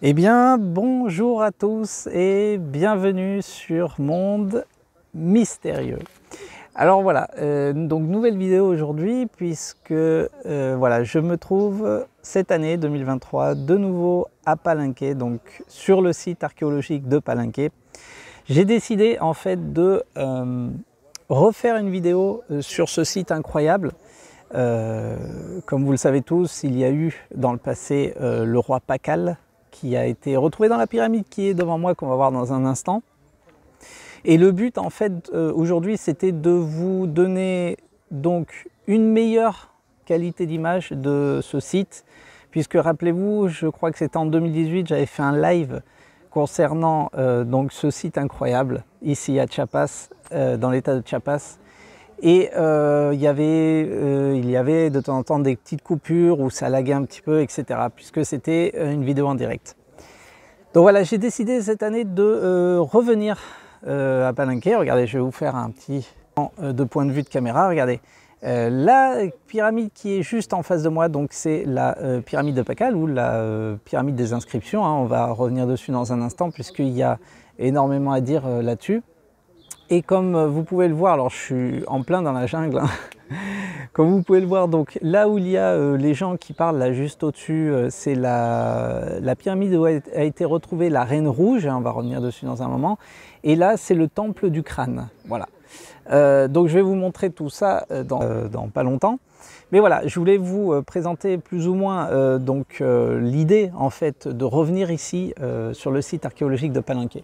Eh bien, bonjour à tous et bienvenue sur Monde Mystérieux. Alors voilà, donc nouvelle vidéo aujourd'hui puisque voilà, je me trouve cette année 2023 de nouveau à Palenqué, donc sur le site archéologique de Palenqué. J'ai décidé en fait de refaire une vidéo sur ce site incroyable. Comme vous le savez tous, il y a eu dans le passé le roi Pakal qui a été retrouvé dans la pyramide qui est devant moi, qu'on va voir dans un instant. Et le but en fait aujourd'hui, c'était de vous donner donc une meilleure qualité d'image de ce site, puisque rappelez-vous, je crois que c'était en 2018, j'avais fait un live concernant donc ce site incroyable ici à Chiapas, dans l'état de Chiapas. Et il y avait de temps en temps des petites coupures où ça laguait un petit peu, etc. puisque c'était une vidéo en direct. Donc voilà, j'ai décidé cette année de revenir à Palenqué. Regardez, je vais vous faire un petit de point de vue de caméra. Regardez, la pyramide qui est juste en face de moi, donc c'est la pyramide de Pakal ou la pyramide des inscriptions. Hein. On va revenir dessus dans un instant puisqu'il y a énormément à dire là-dessus. Et comme vous pouvez le voir, alors je suis en plein dans la jungle, hein. Comme vous pouvez le voir, donc là où il y a les gens qui parlent, là juste au-dessus, c'est la pyramide où a été retrouvée la Reine Rouge, hein, on va revenir dessus dans un moment, et là c'est le temple du crâne, voilà. Donc je vais vous montrer tout ça dans pas longtemps. Mais voilà, je voulais vous présenter plus ou moins l'idée en fait de revenir ici sur le site archéologique de Palenqué.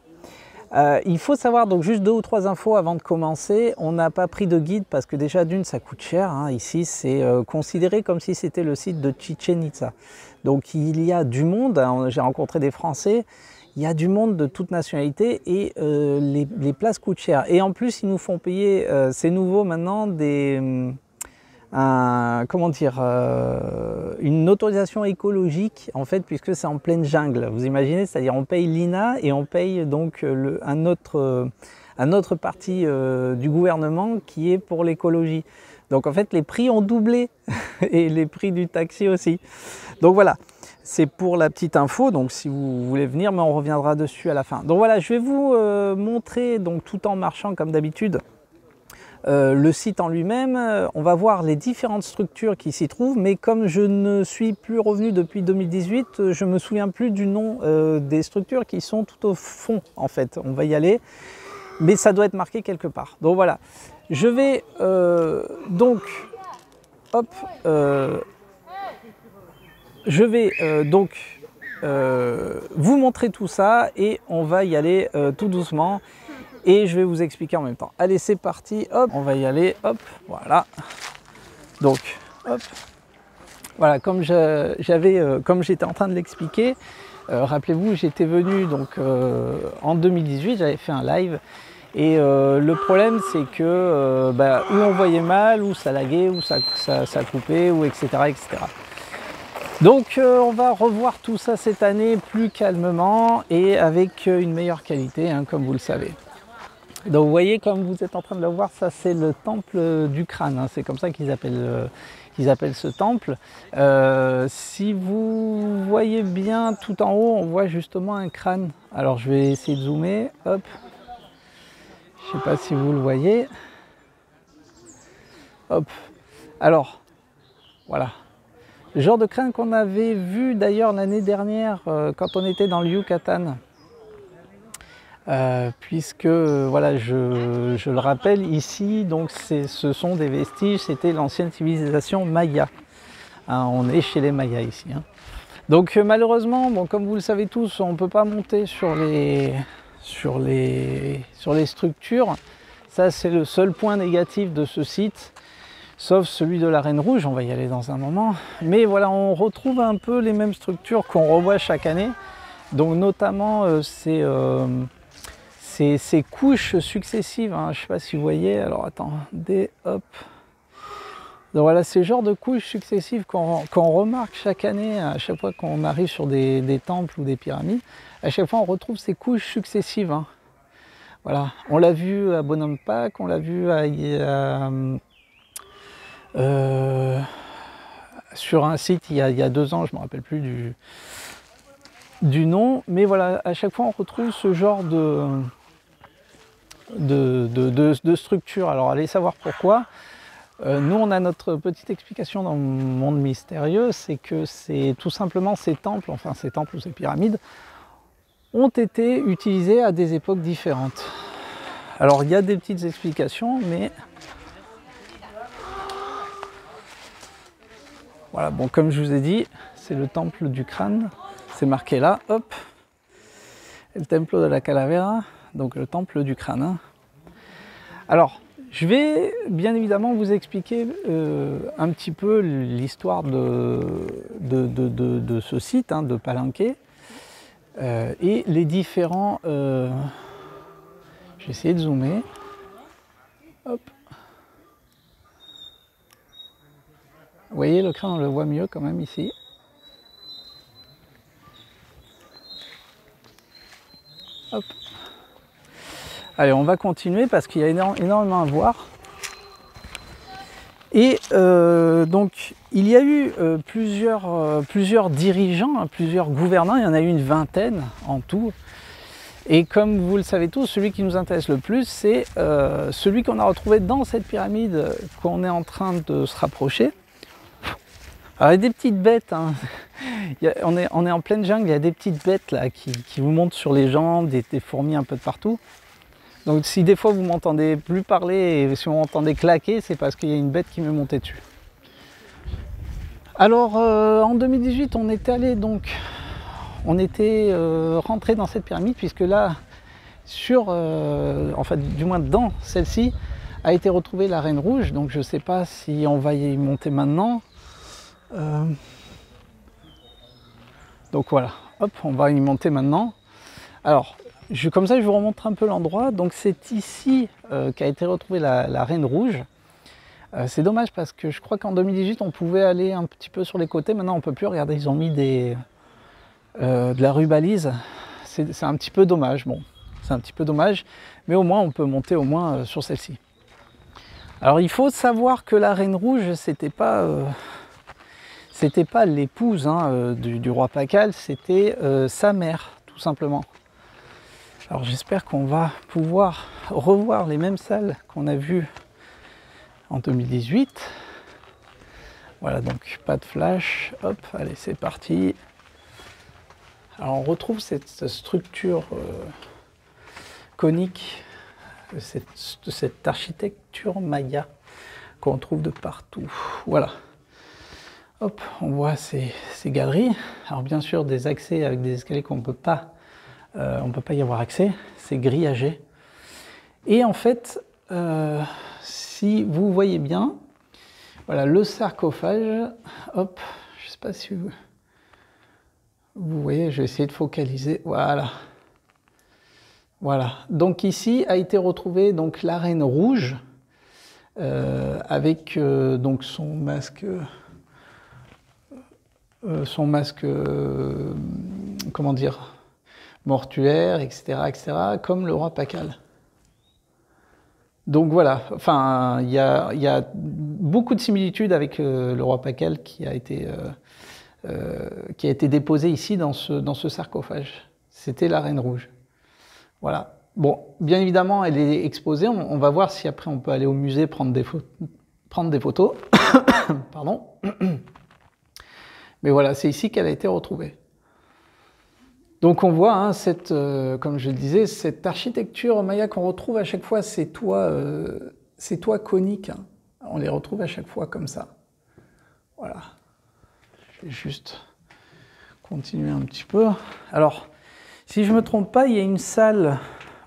Il faut savoir donc juste 2 ou 3 infos avant de commencer. On n'a pas pris de guide parce que déjà d'une ça coûte cher, hein. Ici c'est considéré comme si c'était le site de Chichen Itza. Donc il y a du monde, hein. J'ai rencontré des Français, il y a du monde de toute nationalité et les places coûtent cher. Et en plus ils nous font payer, c'est nouveau maintenant, une autorisation écologique en fait, puisque c'est en pleine jungle. Vous imaginez, c'est-à-dire on paye l'INA et on paye donc un autre parti du gouvernement qui est pour l'écologie. Donc en fait les prix ont doublé et les prix du taxi aussi. Donc voilà, c'est pour la petite info, donc si vous voulez venir, mais on reviendra dessus à la fin. Donc voilà, je vais vous montrer donc tout en marchant comme d'habitude. Le site en lui-même, on va voir les différentes structures qui s'y trouvent, mais comme je ne suis plus revenu depuis 2018, je ne me souviens plus du nom des structures qui sont tout au fond en fait. On va y aller, mais ça doit être marqué quelque part. Donc voilà, je vais vous montrer tout ça et on va y aller tout doucement. Et je vais vous expliquer en même temps. Allez, c'est parti, hop, on va y aller, hop, voilà. Donc, hop, voilà, comme j'étais en train de l'expliquer, rappelez-vous, j'étais venu donc en 2018, j'avais fait un live. Et le problème, c'est que où on voyait mal, ou ça laguait, ou ça coupait, ou etc. etc. Donc on va revoir tout ça cette année plus calmement et avec une meilleure qualité, hein, comme vous le savez. Donc vous voyez, comme vous êtes en train de le voir, ça c'est le temple du crâne, hein. C'est comme ça qu'ils appellent ce temple. Si vous voyez bien tout en haut, on voit justement un crâne. Alors je vais essayer de zoomer, hop. Je ne sais pas si vous le voyez. Hop. Alors, voilà. Le genre de crâne qu'on avait vu d'ailleurs l'année dernière quand on était dans le Yucatan. Puisque voilà, je le rappelle ici, donc ce sont des vestiges, c'était l'ancienne civilisation Maya. Hein, on est chez les Mayas ici. Hein. Donc malheureusement, bon, comme vous le savez tous, on ne peut pas monter sur les structures. Ça c'est le seul point négatif de ce site, sauf celui de la Reine Rouge, on va y aller dans un moment. Mais voilà, on retrouve un peu les mêmes structures qu'on revoit chaque année. Donc notamment ces couches successives, hein, je ne sais pas si vous voyez, alors attendez, hop. Donc voilà, ces genres de couches successives qu'on remarque chaque année, à chaque fois qu'on arrive sur des temples ou des pyramides, à chaque fois on retrouve ces couches successives. Hein. Voilà, on l'a vu à Bonhomme Pack, on l'a vu sur un site il y a 2 ans, je ne me rappelle plus du nom, mais voilà, à chaque fois on retrouve ce genre de structure. Alors allez savoir pourquoi. Nous on a notre petite explication dans le monde mystérieux, c'est que c'est tout simplement ces temples, enfin ces temples ou ces pyramides, ont été utilisés à des époques différentes. Alors il y a des petites explications, mais voilà, bon comme je vous ai dit, c'est le temple du crâne, c'est marqué là, hop, le templo de la calavera, donc le temple du crâne. Hein. Alors, je vais bien évidemment vous expliquer un petit peu l'histoire de ce site, hein, de Palenque, et les différents... je vais essayer de zoomer. Hop. Vous voyez, le crâne, on le voit mieux quand même ici. Hop. Allez, on va continuer parce qu'il y a énormément à voir. Et donc, il y a eu plusieurs dirigeants, hein, plusieurs gouvernants, il y en a eu une vingtaine en tout. Et comme vous le savez tous, celui qui nous intéresse le plus, c'est celui qu'on a retrouvé dans cette pyramide qu'on est en train de se rapprocher. Alors, il y a des petites bêtes, hein. On est en pleine jungle, il y a des petites bêtes là qui vous montent sur les jambes, des fourmis un peu de partout. Donc si des fois vous m'entendez plus parler et si vous m'entendez claquer, c'est parce qu'il y a une bête qui m'est montée dessus. Alors en 2018, on était rentré dans cette pyramide puisque là, en fait, du moins dans celle-ci, a été retrouvée la Reine Rouge. Donc je ne sais pas si on va y monter maintenant. Donc voilà, hop, on va y monter maintenant. Alors, comme ça, je vous remontre un peu l'endroit. Donc c'est ici qu'a été retrouvée la Reine Rouge. C'est dommage parce que je crois qu'en 2018, on pouvait aller un petit peu sur les côtés. Maintenant, on ne peut plus. Regardez, ils ont mis de la rubalise. C'est un petit peu dommage. Bon, c'est un petit peu dommage. Mais au moins, on peut monter au moins sur celle-ci. Alors, il faut savoir que la Reine Rouge, c'était pas l'épouse hein, du roi Pakal, c'était sa mère, tout simplement. Alors j'espère qu'on va pouvoir revoir les mêmes salles qu'on a vues en 2018. Voilà, donc pas de flash. Hop, allez, c'est parti. Alors on retrouve cette structure conique, cette architecture maya qu'on trouve de partout. Voilà. Hop, on voit ces galeries. Alors bien sûr, des accès avec des escaliers qu'on ne peut pas y avoir accès. C'est grillagé. Et en fait, si vous voyez bien, voilà le sarcophage. Hop, je ne sais pas si vous voyez, je vais essayer de focaliser. Voilà. Voilà. Donc ici a été retrouvée donc la Reine Rouge avec donc son masque. Comment dire, mortuaire, etc., comme le roi Pakal. Donc voilà, enfin, il y a beaucoup de similitudes avec le roi Pakal qui a été déposé ici dans ce sarcophage. C'était la Reine Rouge. Voilà. Bon, bien évidemment, elle est exposée. On va voir si après on peut aller au musée prendre des photos. Pardon. Mais voilà, c'est ici qu'elle a été retrouvée. Donc on voit, hein, comme je le disais, cette architecture maya qu'on retrouve à chaque fois, ces toits coniques. Hein. On les retrouve à chaque fois comme ça. Voilà. Je vais juste continuer un petit peu. Alors, si je ne me trompe pas, il y a une salle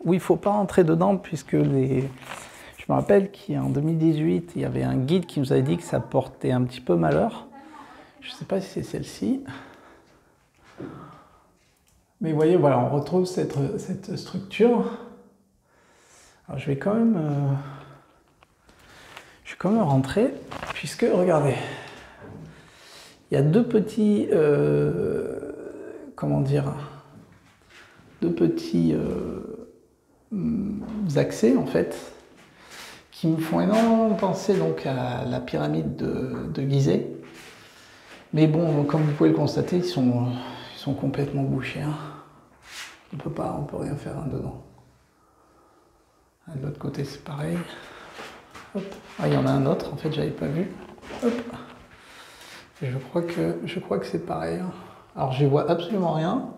où il ne faut pas entrer dedans, puisque je me rappelle qu'en 2018, il y avait un guide qui nous avait dit que ça portait un petit peu malheur. Je ne sais pas si c'est celle-ci. Mais vous voyez, voilà, on retrouve cette structure. Alors je vais quand même rentrer, puisque, regardez, il y a deux petits, comment dire, accès, en fait, qui me font énormément penser donc à la pyramide de Gizeh. Mais bon, comme vous pouvez le constater, ils sont sont complètement bouchés. Hein. On peut rien faire dedans. De l'autre côté, c'est pareil. Hop. Ah, il y en a un autre, en fait, j'avais pas vu. Hop. Et je crois que c'est pareil. Hein. Alors, j'y vois absolument rien,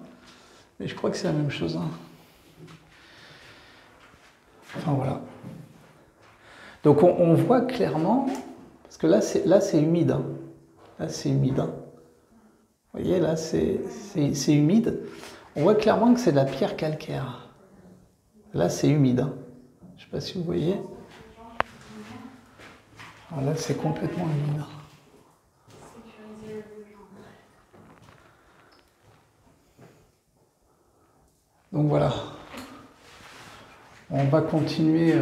mais je crois que c'est la même chose. Hein. Enfin, voilà. Donc, on voit clairement, parce que là, c'est humide. Hein. Là, c'est humide. Hein. Vous voyez, là, c'est humide. On voit clairement que c'est de la pierre calcaire. Là, c'est humide. Hein. Je ne sais pas si vous voyez. Alors là, c'est complètement humide. Donc voilà. On va continuer.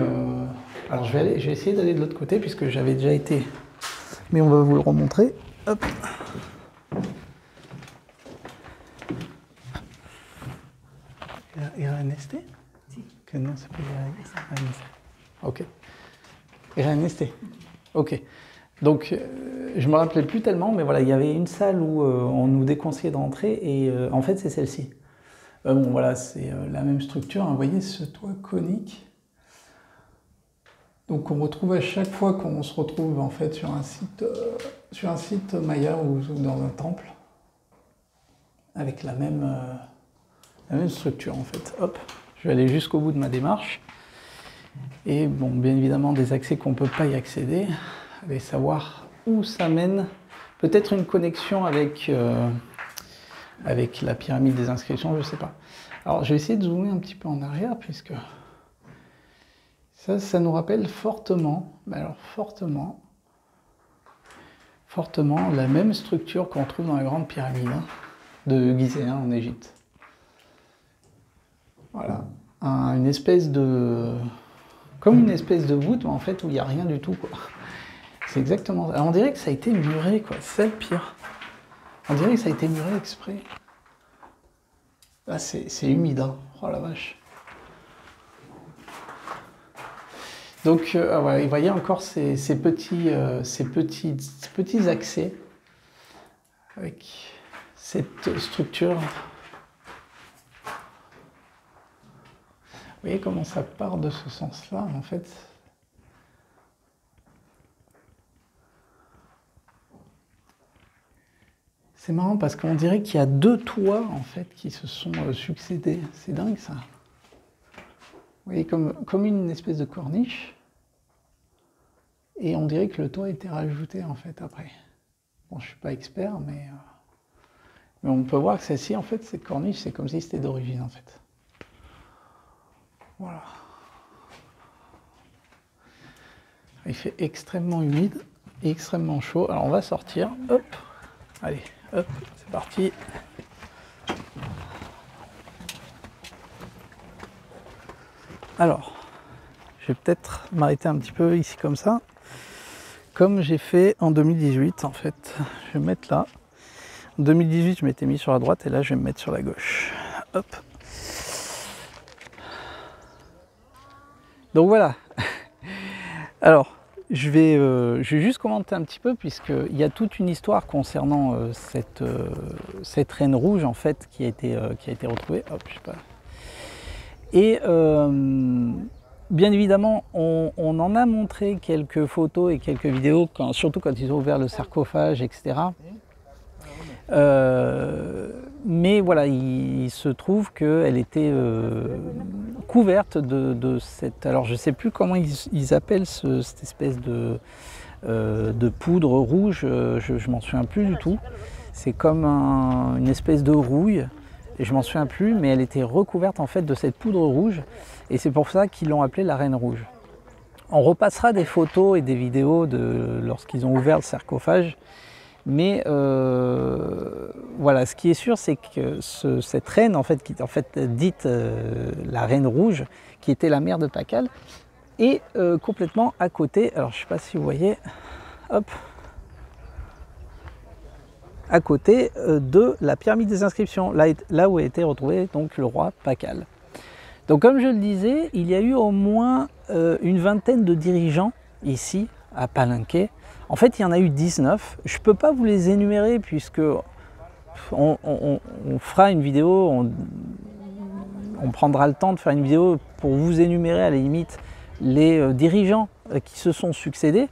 Alors je vais essayer d'aller de l'autre côté puisque j'avais déjà été. Mais on va vous le remontrer. Hop. RNST? Que non, c'est pas RNST. Ok. RNST. Ok. Donc, je me rappelais plus tellement, mais voilà, il y avait une salle où on nous déconseillait d'entrer et en fait, c'est celle-ci. Bon, voilà, c'est la même structure. Hein, vous voyez ce toit conique. Donc, on retrouve à chaque fois qu'on se retrouve en fait sur un site Maya ou dans un temple, avec la même structure en fait. Hop, je vais aller jusqu'au bout de ma démarche. Et bon, bien évidemment, des accès qu'on ne peut pas y accéder. Allez savoir où ça mène. Peut-être une connexion avec la pyramide des inscriptions, je ne sais pas. Alors, je vais essayer de zoomer un petit peu en arrière, puisque ça nous rappelle fortement, mais alors fortement, la même structure qu'on trouve dans la grande pyramide de Gizeh en Égypte. Voilà, une espèce de... comme une espèce de voûte, mais en fait, où il n'y a rien du tout, quoi. C'est exactement ça. Alors, on dirait que ça a été muré, quoi. C'est le pire. On dirait que ça a été muré exprès. Là, c'est humide, hein. Oh la vache. Donc, voilà, vous voyez encore ces petits accès avec cette structure. Vous voyez comment ça part de ce sens-là, en fait. C'est marrant parce qu'on dirait qu'il y a deux toits, en fait, qui se sont succédés. C'est dingue, ça. Vous voyez, comme une espèce de corniche. Et on dirait que le toit a été rajouté, en fait, après. Bon, je ne suis pas expert, mais on peut voir que celle-ci, en fait, cette corniche, c'est comme si c'était d'origine, en fait. Voilà. Il fait extrêmement humide et extrêmement chaud. Alors, on va sortir. Hop. Allez, hop, c'est parti. Alors, je vais peut-être m'arrêter un petit peu ici comme ça. Comme j'ai fait en 2018, en fait. Je vais me mettre là. En 2018, je m'étais mis sur la droite et là, je vais me mettre sur la gauche. Hop. Donc voilà. Alors, je vais juste commenter un petit peu puisqu'il y a toute une histoire concernant cette reine rouge en fait qui a été retrouvée. Hop, je sais pas. Et bien évidemment, on en a montré quelques photos et quelques vidéos, surtout quand ils ont ouvert le sarcophage, etc. Mais voilà, il se trouve qu'elle était couverte de cette... Alors je ne sais plus comment ils appellent cette espèce de poudre rouge, je m'en souviens plus du tout. C'est comme une espèce de rouille, et je m'en souviens plus, mais elle était recouverte en fait de cette poudre rouge, et c'est pour ça qu'ils l'ont appelée la Reine Rouge. On repassera des photos et des vidéos lorsqu'ils ont ouvert le sarcophage. Mais voilà, ce qui est sûr, c'est que cette reine, en fait, qui est en fait dite la Reine Rouge, qui était la mère de Pakal, est complètement à côté. Alors, je ne sais pas si vous voyez, hop, à côté de la pyramide des inscriptions, là où a été retrouvé donc le roi Pakal. Donc, comme je le disais, il y a eu au moins une vingtaine de dirigeants ici à Palenque. En fait, il y en a eu 19. Je ne peux pas vous les énumérer puisque on fera une vidéo, on prendra le temps de faire une vidéo pour vous énumérer à la limite les dirigeants qui se sont succédés.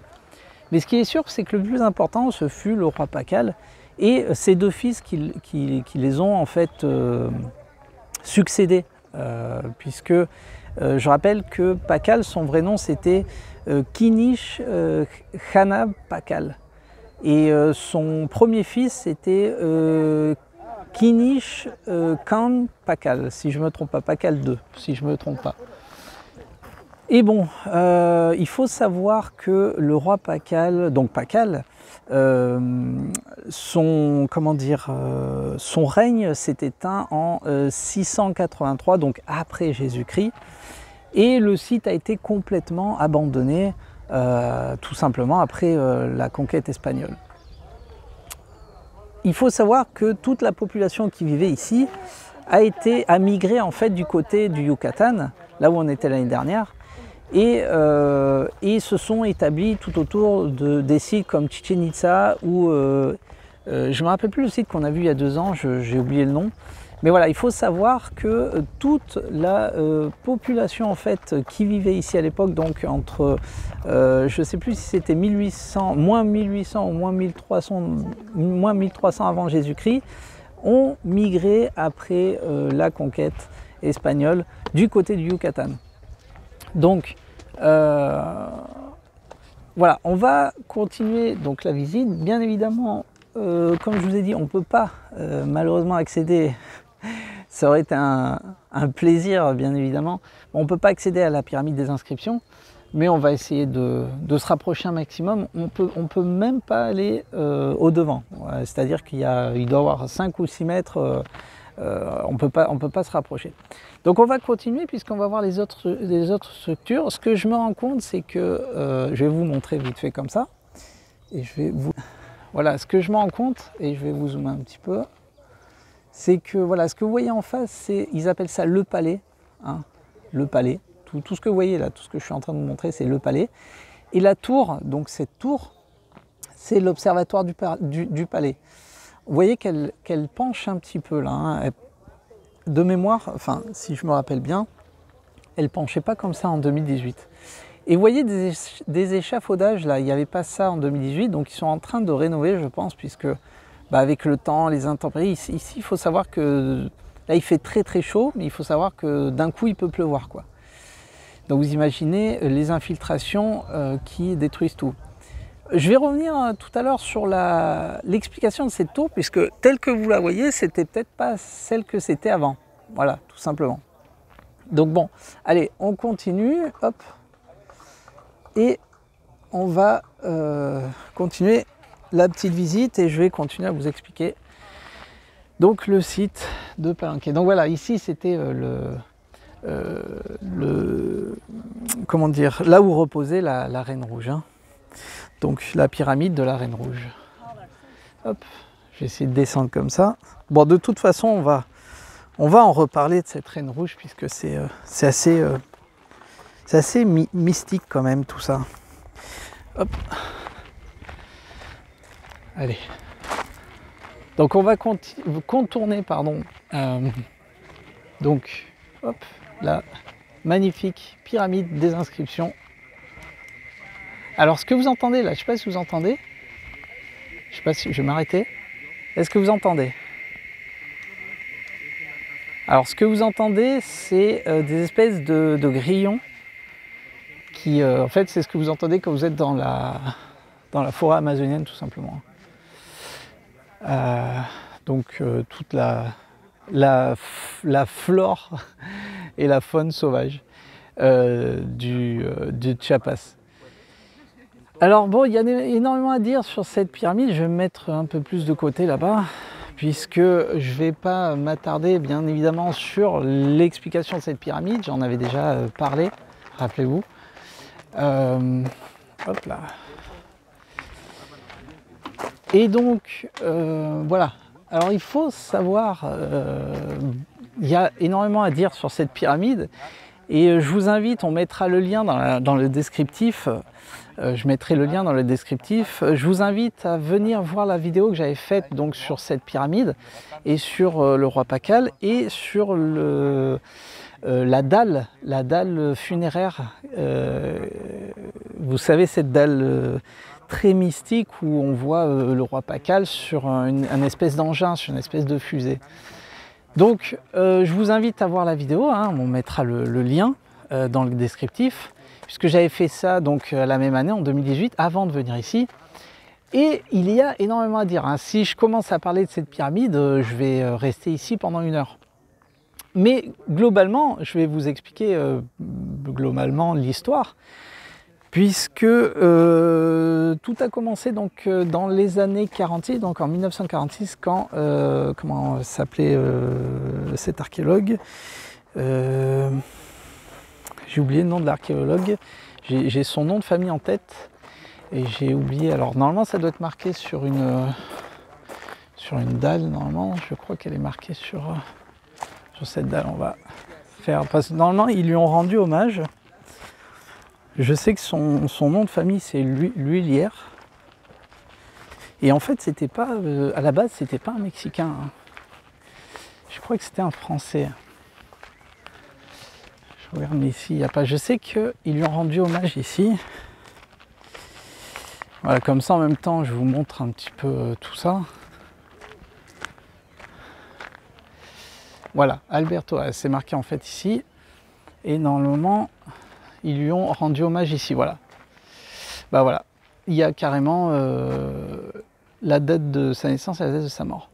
Mais ce qui est sûr, c'est que le plus important, ce fut le roi Pakal et ses deux fils qui les ont en fait succédés. Puisque je rappelle que Pakal, son vrai nom, c'était Kinish Khana Pakal. Et son premier fils, c'était Kinish Khan Pakal, si je ne me trompe pas, Pakal II, si je ne me trompe pas. Et bon, il faut savoir que le roi Pakal, donc Pakal, son règne s'est éteint en 683, donc après Jésus-Christ, et le site a été complètement abandonné, tout simplement après la conquête espagnole. Il faut savoir que toute la population qui vivait ici a migré en fait du côté du Yucatan, là où on était l'année dernière, et se sont établis tout autour des sites comme Chichen Itza ou je ne me rappelle plus le site qu'on a vu il y a 2 ans, j'ai oublié le nom. Mais voilà, il faut savoir que toute la population en fait qui vivait ici à l'époque, donc entre, je ne sais plus si c'était moins 1800 ou moins 1300 avant Jésus-Christ, ont migré après la conquête espagnole du côté du Yucatan. Donc voilà, on va continuer donc la visite. Bien évidemment, comme je vous ai dit, on ne peut pas malheureusement accéder. Ça aurait été un plaisir, bien évidemment. On ne peut pas accéder à la pyramide des inscriptions, mais on va essayer de se rapprocher un maximum. On peut même pas aller au-devant. C'est-à-dire qu'il doit y avoir 5 ou 6 mètres. On peut pas se rapprocher. Donc on va continuer puisqu'on va voir les autres structures. Ce que je me rends compte, c'est que je vais vous montrer vite fait comme ça. Et je vais vous... Voilà, ce que je me rends compte, et je vais vous zoomer un petit peu, c'est que voilà, ce que vous voyez en face, ils appellent ça le palais. Hein, le palais. Tout ce que vous voyez là, tout ce que je suis en train de vous montrer, c'est le palais. Et la tour, donc cette tour, c'est l'observatoire du palais. Vous voyez qu'elle penche un petit peu là. Hein. De mémoire, enfin si je me rappelle bien, elle penchait pas comme ça en 2018. Et vous voyez des échafaudages là, il n'y avait pas ça en 2018, donc ils sont en train de rénover, je pense, puisque avec le temps, les intempéries, ici il faut savoir que là il fait très très chaud, mais il faut savoir que d'un coup il peut pleuvoir quoi. Donc vous imaginez les infiltrations qui détruisent tout. Je vais revenir tout à l'heure sur l'explication de cette tour, puisque telle que vous la voyez, c'était peut-être pas celle que c'était avant. Voilà, tout simplement. Donc bon, allez, on continue, hop, et on va continuer la petite visite et je vais continuer à vous expliquer donc le site de Palenque. Donc voilà, ici c'était comment dire, là où reposait la Reine Rouge. Hein. Donc la pyramide de la Reine Rouge. Hop, je vais essayer de descendre comme ça. Bon, de toute façon, on va en reparler de cette Reine Rouge puisque c'est assez mystique quand même tout ça. Hop. Allez. Donc on va contourner, pardon. Donc, hop, la magnifique pyramide des inscriptions. Alors ce que vous entendez là, je ne sais pas si vous entendez. Je ne sais pas si je vais m'arrêter. Est-ce que vous entendez? Alors ce que vous entendez, c'est des espèces de grillons qui, en fait, c'est ce que vous entendez quand vous êtes dans la forêt amazonienne, tout simplement. Donc toute la flore et la faune sauvage du Chiapas. Alors bon, il y a énormément à dire sur cette pyramide. Je vais me mettre un peu plus de côté là-bas, puisque je ne vais pas m'attarder bien évidemment sur l'explication de cette pyramide. J'en avais déjà parlé, rappelez-vous. Hop là. Et donc, voilà. Alors il faut savoir, il y a énormément à dire sur cette pyramide. Et je vous invite, on mettra le lien dans le descriptif, Je mettrai le lien dans le descriptif. Je vous invite à venir voir la vidéo que j'avais faite donc sur cette pyramide et sur le roi Pakal et sur la dalle funéraire. Vous savez, cette dalle très mystique où on voit le roi Pakal sur un espèce d'engin, sur une espèce de fusée. Donc je vous invite à voir la vidéo, hein, on mettra le lien dans le descriptif, puisque j'avais fait ça donc la même année, en 2018, avant de venir ici. Et il y a énormément à dire, hein. Si je commence à parler de cette pyramide, je vais rester ici pendant 1 heure. Mais globalement, je vais vous expliquer globalement l'histoire, puisque tout a commencé donc dans les années 46, donc en 1946, quand comment s'appelait cet archéologue, j'ai oublié le nom de l'archéologue, j'ai son nom de famille en tête et j'ai oublié. Alors normalement ça doit être marqué sur une dalle, normalement je crois qu'elle est marquée sur cette dalle. On va faire, parce que normalement ils lui ont rendu hommage. Je sais que son nom de famille c'est L'Huillière. Et en fait c'était pas, à la base c'était pas un Mexicain, hein. Je crois que c'était un Français. Je regarde, mais ici il n'y a pas. Je sais qu'ils lui ont rendu hommage ici. Voilà, comme ça en même temps je vous montre un petit peu tout ça. Voilà, Alberto, c'est marqué en fait ici. Et normalement ils lui ont rendu hommage ici, voilà. Bah voilà, il y a carrément la date de sa naissance et la date de sa mort.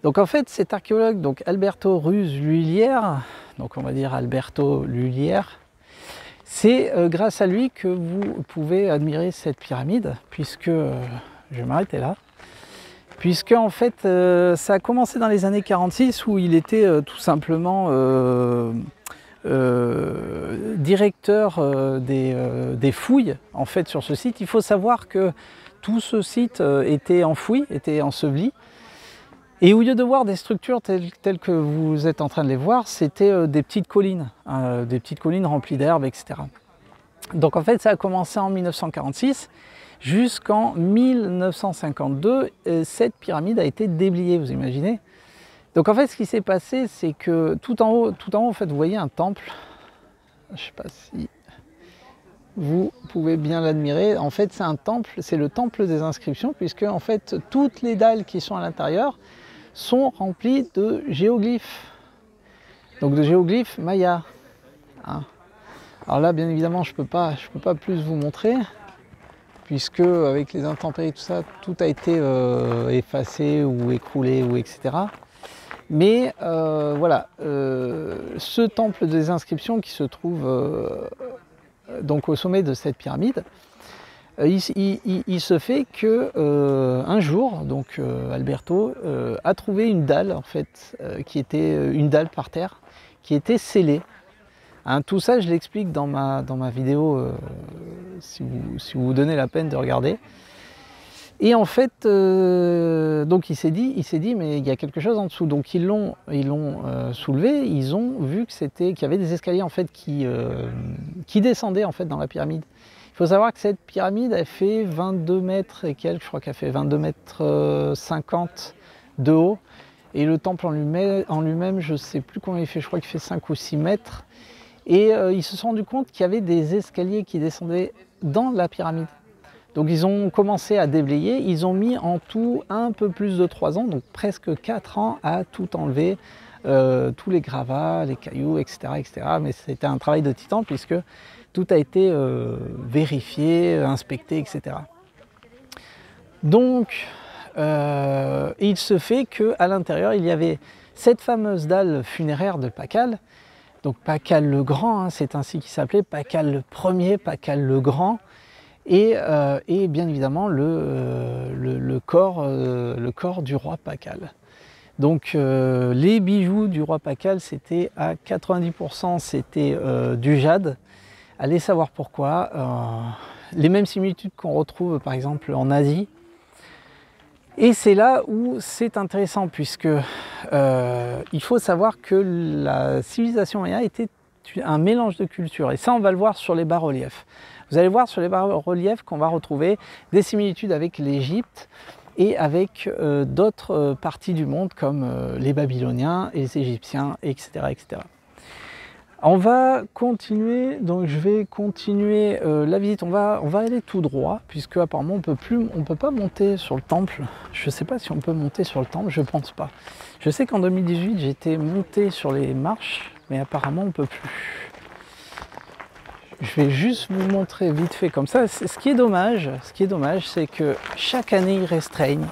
Donc en fait cet archéologue, donc Alberto Ruiz L'Huillière, donc on va dire Alberto L'Huillière, c'est grâce à lui que vous pouvez admirer cette pyramide, puisque, je vais m'arrêter là, puisque en fait ça a commencé dans les années 46 où il était tout simplement directeur des fouilles en fait sur ce site. Il faut savoir que tout ce site était enfoui, était enseveli. Et au lieu de voir des structures telles que vous êtes en train de les voir, c'était des petites collines remplies d'herbes, etc. Donc en fait ça a commencé en 1946, jusqu'en 1952, cette pyramide a été déblayée, vous imaginez. Donc en fait ce qui s'est passé, c'est que tout en haut en fait, vous voyez un temple, je ne sais pas si vous pouvez bien l'admirer. En fait c'est un temple, c'est le temple des inscriptions, puisque en fait toutes les dalles qui sont à l'intérieur sont remplis de géoglyphes, donc de géoglyphes mayas, hein. Alors là bien évidemment je peux pas plus vous montrer, puisque avec les intempéries tout ça, tout a été effacé ou écroulé ou etc. Mais voilà, ce temple des inscriptions qui se trouve donc au sommet de cette pyramide, il se fait que un jour, donc Alberto a trouvé une dalle en fait, qui était une dalle par terre, qui était scellée. Hein, tout ça, je l'explique dans ma vidéo, si vous vous donnez la peine de regarder. Et en fait, donc il s'est dit, mais il y a quelque chose en dessous. Donc ils l'ont soulevé, ils ont vu qu'il y avait des escaliers en fait qui descendaient en fait dans la pyramide. Il faut savoir que cette pyramide, elle fait 22 mètres et quelques, je crois qu'elle fait 22 mètres 50 de haut. Et le temple en lui-même, je ne sais plus combien il fait, je crois qu'il fait 5 ou 6 mètres. Et ils se sont rendus compte qu'il y avait des escaliers qui descendaient dans la pyramide. Donc ils ont commencé à déblayer, ils ont mis en tout un peu plus de 3 ans, donc presque 4 ans à tout enlever, tous les gravats, les cailloux, etc. etc. Mais c'était un travail de titan puisque tout a été vérifié, inspecté, etc. Donc il se fait qu'à l'intérieur il y avait cette fameuse dalle funéraire de Pakal. Donc Pakal le Grand, hein, c'est ainsi qu'il s'appelait, Pakal le Premier, Pakal le Grand, et bien évidemment le corps du roi Pakal. Donc les bijoux du roi Pakal, c'était à 90% c'était du jade. Allez savoir pourquoi. Les mêmes similitudes qu'on retrouve par exemple en Asie. Et c'est là où c'est intéressant, puisque il faut savoir que la civilisation maya était un mélange de cultures. Et ça, on va le voir sur les bas-reliefs. Vous allez voir sur les bas-reliefs qu'on va retrouver des similitudes avec l'Égypte et avec d'autres parties du monde comme les Babyloniens et les Égyptiens, etc., etc. On va continuer, donc je vais continuer la visite, on va aller tout droit, puisque apparemment on peut pas monter sur le temple. Je ne sais pas si on peut monter sur le temple, je pense pas. Je sais qu'en 2018 j'étais monté sur les marches, mais apparemment on peut plus. Je vais juste vous montrer vite fait comme ça. Ce qui est dommage, c'est que chaque année ils restreignent.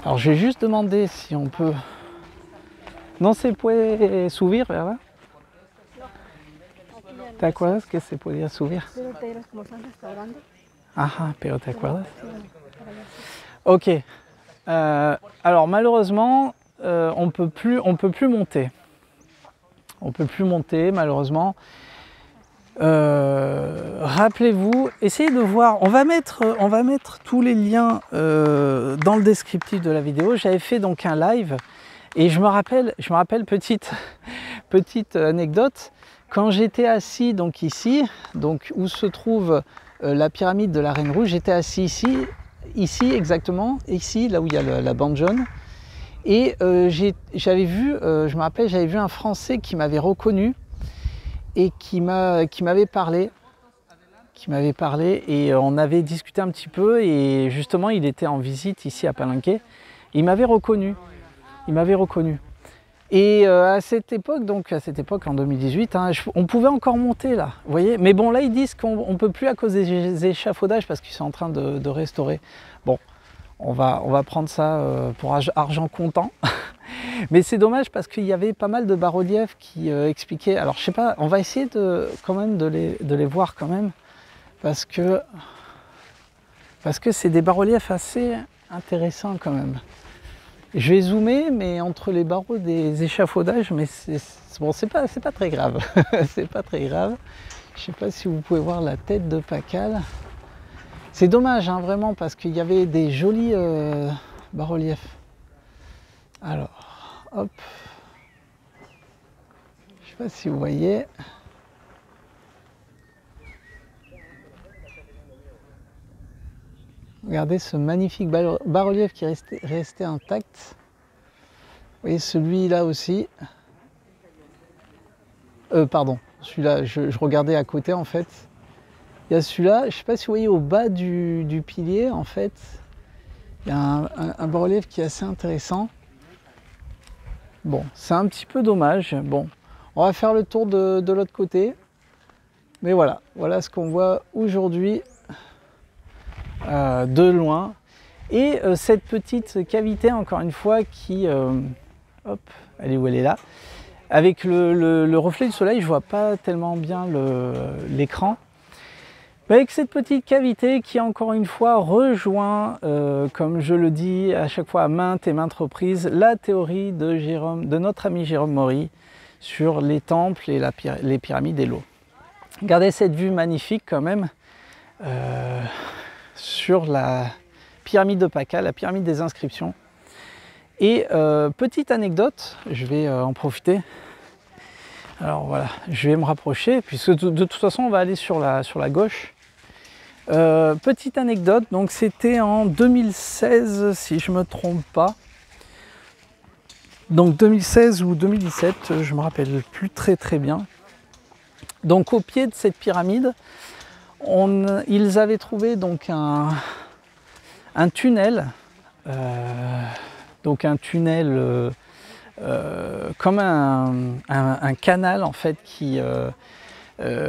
Alors je vais juste demander si on peut... ¿No se puede subir, verdad? ¿Te acuerdas que se podía subir? Ah, pero ¿te acuerdas? Ok. Alors malheureusement, on peut plus monter. On peut plus monter, malheureusement. Rappelez-vous, essayez de voir. On va mettre tous les liens dans le descriptif de la vidéo. J'avais fait donc un live. Et je me rappelle, petite anecdote, quand j'étais assis donc ici, donc où se trouve la pyramide de la Reine Rouge, j'étais assis ici exactement, ici là où il y a la bande jaune, et j'avais vu, je me rappelle, j'avais vu un Français qui m'avait reconnu et qui m'avait parlé, et on avait discuté un petit peu, et justement il était en visite ici à Palenque, il m'avait reconnu. Et à cette époque en 2018, hein, on pouvait encore monter là, vous voyez. Mais bon, là ils disent qu'on ne peut plus à cause des échafaudages parce qu'ils sont en train de restaurer. Bon, on va prendre ça pour argent comptant. Mais c'est dommage parce qu'il y avait pas mal de bas-reliefs qui expliquaient. Alors je sais pas, on va essayer quand même de les voir quand même parce que c'est des bas-reliefs assez intéressants quand même. Je vais zoomer, mais entre les barreaux des échafaudages, mais bon, c'est pas très grave. C'est pas très grave. Je sais pas si vous pouvez voir la tête de Pakal. C'est dommage, hein, vraiment, parce qu'il y avait des jolis bas-reliefs. Alors, hop. Je sais pas si vous voyez. Regardez ce magnifique bas-relief qui est resté intact. Vous voyez celui-là aussi. Pardon, celui-là, je regardais à côté en fait. Il y a celui-là, je ne sais pas si vous voyez au bas du pilier en fait. Il y a un bas-relief qui est assez intéressant. Bon, c'est un petit peu dommage. Bon, on va faire le tour de l'autre côté. Mais voilà ce qu'on voit aujourd'hui. De loin, et cette petite cavité encore une fois qui hop, elle est où? Elle est là, avec le reflet du soleil. Je vois pas tellement bien l'écran, mais avec cette petite cavité qui encore une fois rejoint, comme je le dis à chaque fois à maintes et maintes reprises, la théorie de notre ami Jérôme Maury sur les temples et les pyramides et l'eau. Regardez cette vue magnifique quand même sur la pyramide de Pakal, la pyramide des inscriptions. Et petite anecdote, je vais en profiter. Alors voilà, je vais me rapprocher, puisque de toute façon on va aller sur la gauche. Petite anecdote, donc c'était en 2016 si je ne me trompe pas. Donc 2016 ou 2017, je ne me rappelle plus très bien. Donc au pied de cette pyramide, ils avaient trouvé donc un tunnel, comme un canal en fait,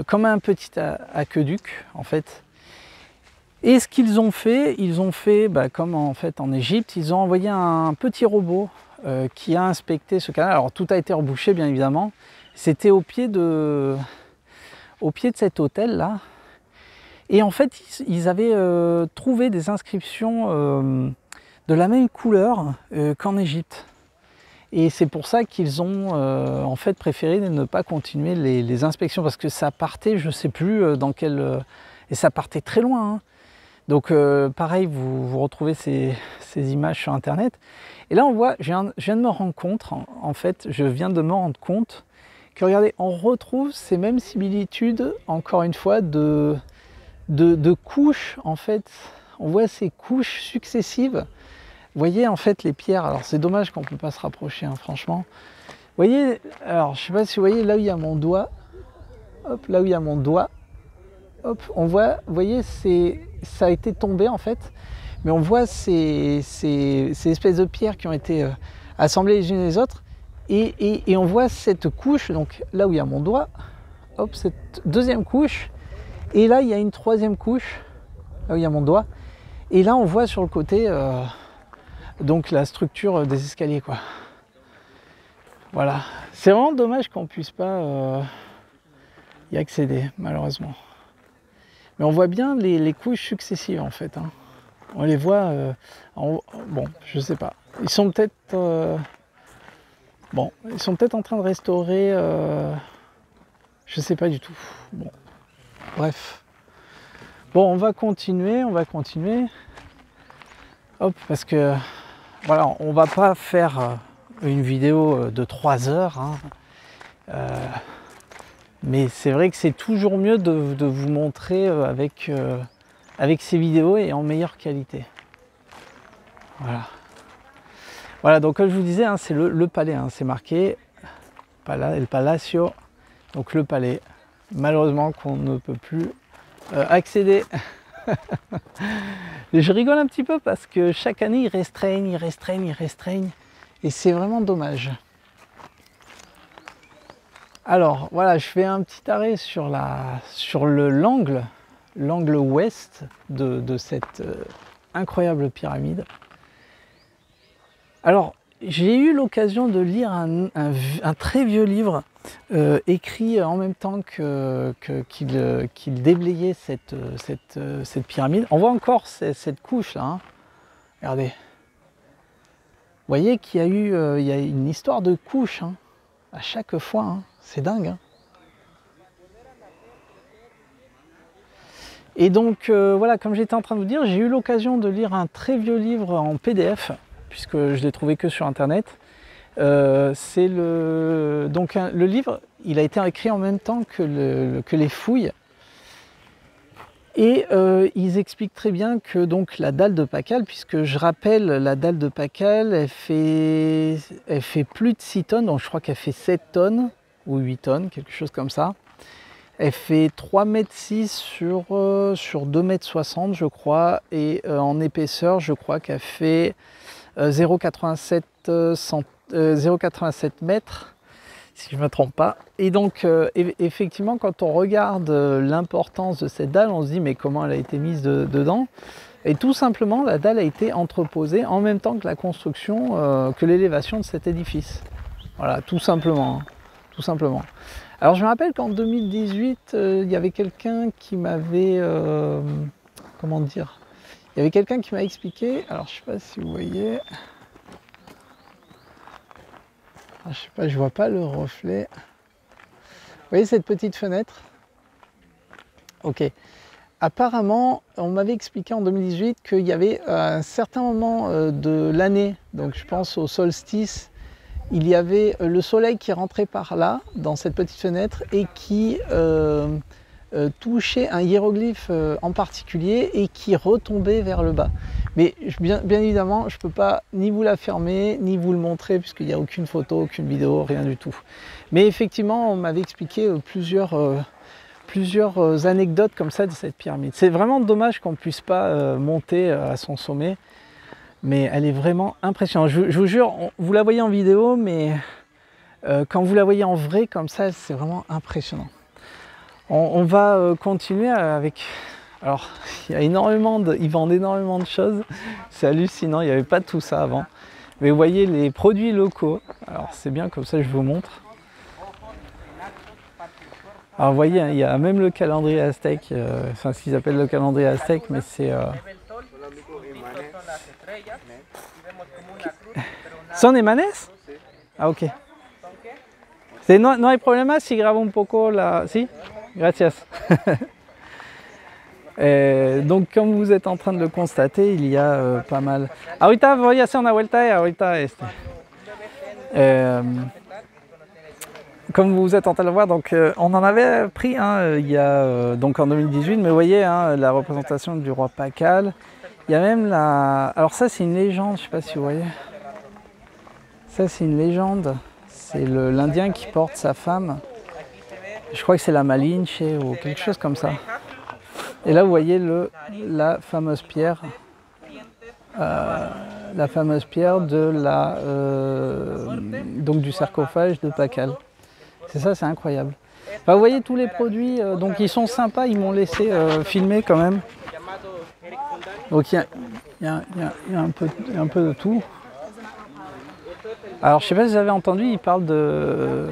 comme un petit aqueduc en fait. Et ce qu'ils ont fait, comme en fait en Égypte, ils ont envoyé un petit robot qui a inspecté ce canal. Alors tout a été rebouché bien évidemment. C'était au pied de cet hôtel là. Et en fait, ils avaient trouvé des inscriptions de la même couleur qu'en Égypte. Et c'est pour ça qu'ils ont en fait préféré ne pas continuer les inspections, parce que ça partait, je ne sais plus dans quel... et ça partait très loin. Hein. Donc pareil, vous retrouvez ces images sur Internet. Et là, on voit, je viens de me rendre compte, en fait, je viens de me rendre compte que regardez, on retrouve ces mêmes similitudes, encore une fois, de couches, en fait. On voit ces couches successives. Vous voyez, en fait, les pierres, alors c'est dommage qu'on ne peut pas se rapprocher, hein, franchement. Vous voyez, alors je ne sais pas si vous voyez, là où il y a mon doigt, hop, là où il y a mon doigt, hop, on voit, vous voyez, ça a été tombé, en fait. Mais on voit ces espèces de pierres qui ont été assemblées les unes les autres. Et on voit cette couche, donc là où il y a mon doigt, hop, cette deuxième couche. Et là, il y a une troisième couche, là où il y a mon doigt. Et là, on voit sur le côté donc la structure des escaliers, quoi. Voilà. C'est vraiment dommage qu'on ne puisse pas y accéder, malheureusement. Mais on voit bien les couches successives, en fait. Hein. On les voit... bon, je sais pas. Ils sont peut-être... bon, ils sont peut-être en train de restaurer... je sais pas du tout. Bon, bref. Bon, on va continuer. Hop, parce que... Voilà, on va pas faire une vidéo de 3 heures. Hein. Mais c'est vrai que c'est toujours mieux de vous montrer avec ces vidéos et en meilleure qualité. Voilà. Voilà, donc comme je vous disais, hein, c'est le palais, hein, c'est marqué El Palacio, donc le palais, malheureusement qu'on ne peut plus accéder. Et je rigole un petit peu parce que chaque année ils restreignent, et c'est vraiment dommage. Alors voilà, je fais un petit arrêt sur l'angle ouest de cette incroyable pyramide. Alors, j'ai eu l'occasion de lire un très vieux livre écrit en même temps qu'il déblayait cette pyramide. On voit encore cette couche là. Hein. Regardez. Vous voyez qu'il y a eu il y a une histoire de couche hein, à chaque fois. Hein. C'est dingue. Hein. Et donc voilà, comme j'étais en train de vous dire, j'ai eu l'occasion de lire un très vieux livre en PDF, puisque je l'ai trouvé que sur internet. C'est le livre, il a été écrit en même temps que les fouilles. Et ils expliquent très bien que donc la dalle de Pakal, puisque je rappelle, la dalle de Pakal, elle fait plus de 6 tonnes, donc je crois qu'elle fait 7 tonnes ou 8 tonnes, quelque chose comme ça. Elle fait 3,6 m sur 2,60 m je crois, et en épaisseur je crois qu'elle fait 0,87 mètres, si je ne me trompe pas. Et donc effectivement, quand on regarde l'importance de cette dalle, on se dit mais comment elle a été mise dedans? Et tout simplement, la dalle a été entreposée en même temps que la construction, que l'élévation de cet édifice. Voilà, tout simplement. Hein, tout simplement. Alors je me rappelle qu'en 2018, il y avait quelqu'un qui m'avait... comment dire? Il y avait quelqu'un qui m'a expliqué, alors je ne sais pas si vous voyez... Je sais pas, je vois pas le reflet. Vous voyez cette petite fenêtre? Ok. Apparemment, on m'avait expliqué en 2018 qu'il y avait un certain moment de l'année, donc je pense au solstice, il y avait le soleil qui rentrait par là, dans cette petite fenêtre, et qui touchait un hiéroglyphe en particulier et qui retombait vers le bas. Mais bien évidemment, je ne peux pas ni vous la fermer, ni vous le montrer, puisqu'il n'y a aucune photo, aucune vidéo, rien du tout. Mais effectivement, on m'avait expliqué plusieurs anecdotes comme ça de cette pyramide. C'est vraiment dommage qu'on ne puisse pas monter à son sommet, mais elle est vraiment impressionnante. Je vous jure, vous la voyez en vidéo, mais quand vous la voyez en vrai comme ça, c'est vraiment impressionnant. On va continuer avec... Alors, il y a ils vendent énormément de choses, c'est hallucinant, il n'y avait pas tout ça avant. Mais vous voyez les produits locaux, alors c'est bien comme ça je vous montre. Alors vous voyez, il y a même le calendrier aztèque, enfin ce qu'ils appellent le calendrier aztèque, mais c'est... ¿Son imanes? Ah, ok. No hay problema si grabo un poco la... Si? Gracias. Donc comme vous êtes en train de le constater, il y a pas mal... Ahorita voy a hacer una vuelta y ahorita comme vous êtes en train de le voir, donc, on en avait pris un il y a, donc en 2018, mais vous voyez hein, la représentation du roi Pakal. Il y a même la... Alors ça c'est une légende, je ne sais pas si vous voyez. Ça c'est une légende, c'est l'Indien qui porte sa femme. Je crois que c'est la Malinche ou quelque chose comme ça. Et là vous voyez la fameuse pierre. La fameuse pierre de donc du sarcophage de Pakal. C'est ça, c'est incroyable. Enfin, vous voyez tous les produits, donc ils sont sympas, ils m'ont laissé filmer quand même. Donc il y a un peu de tout. Alors je sais pas si vous avez entendu, il parle de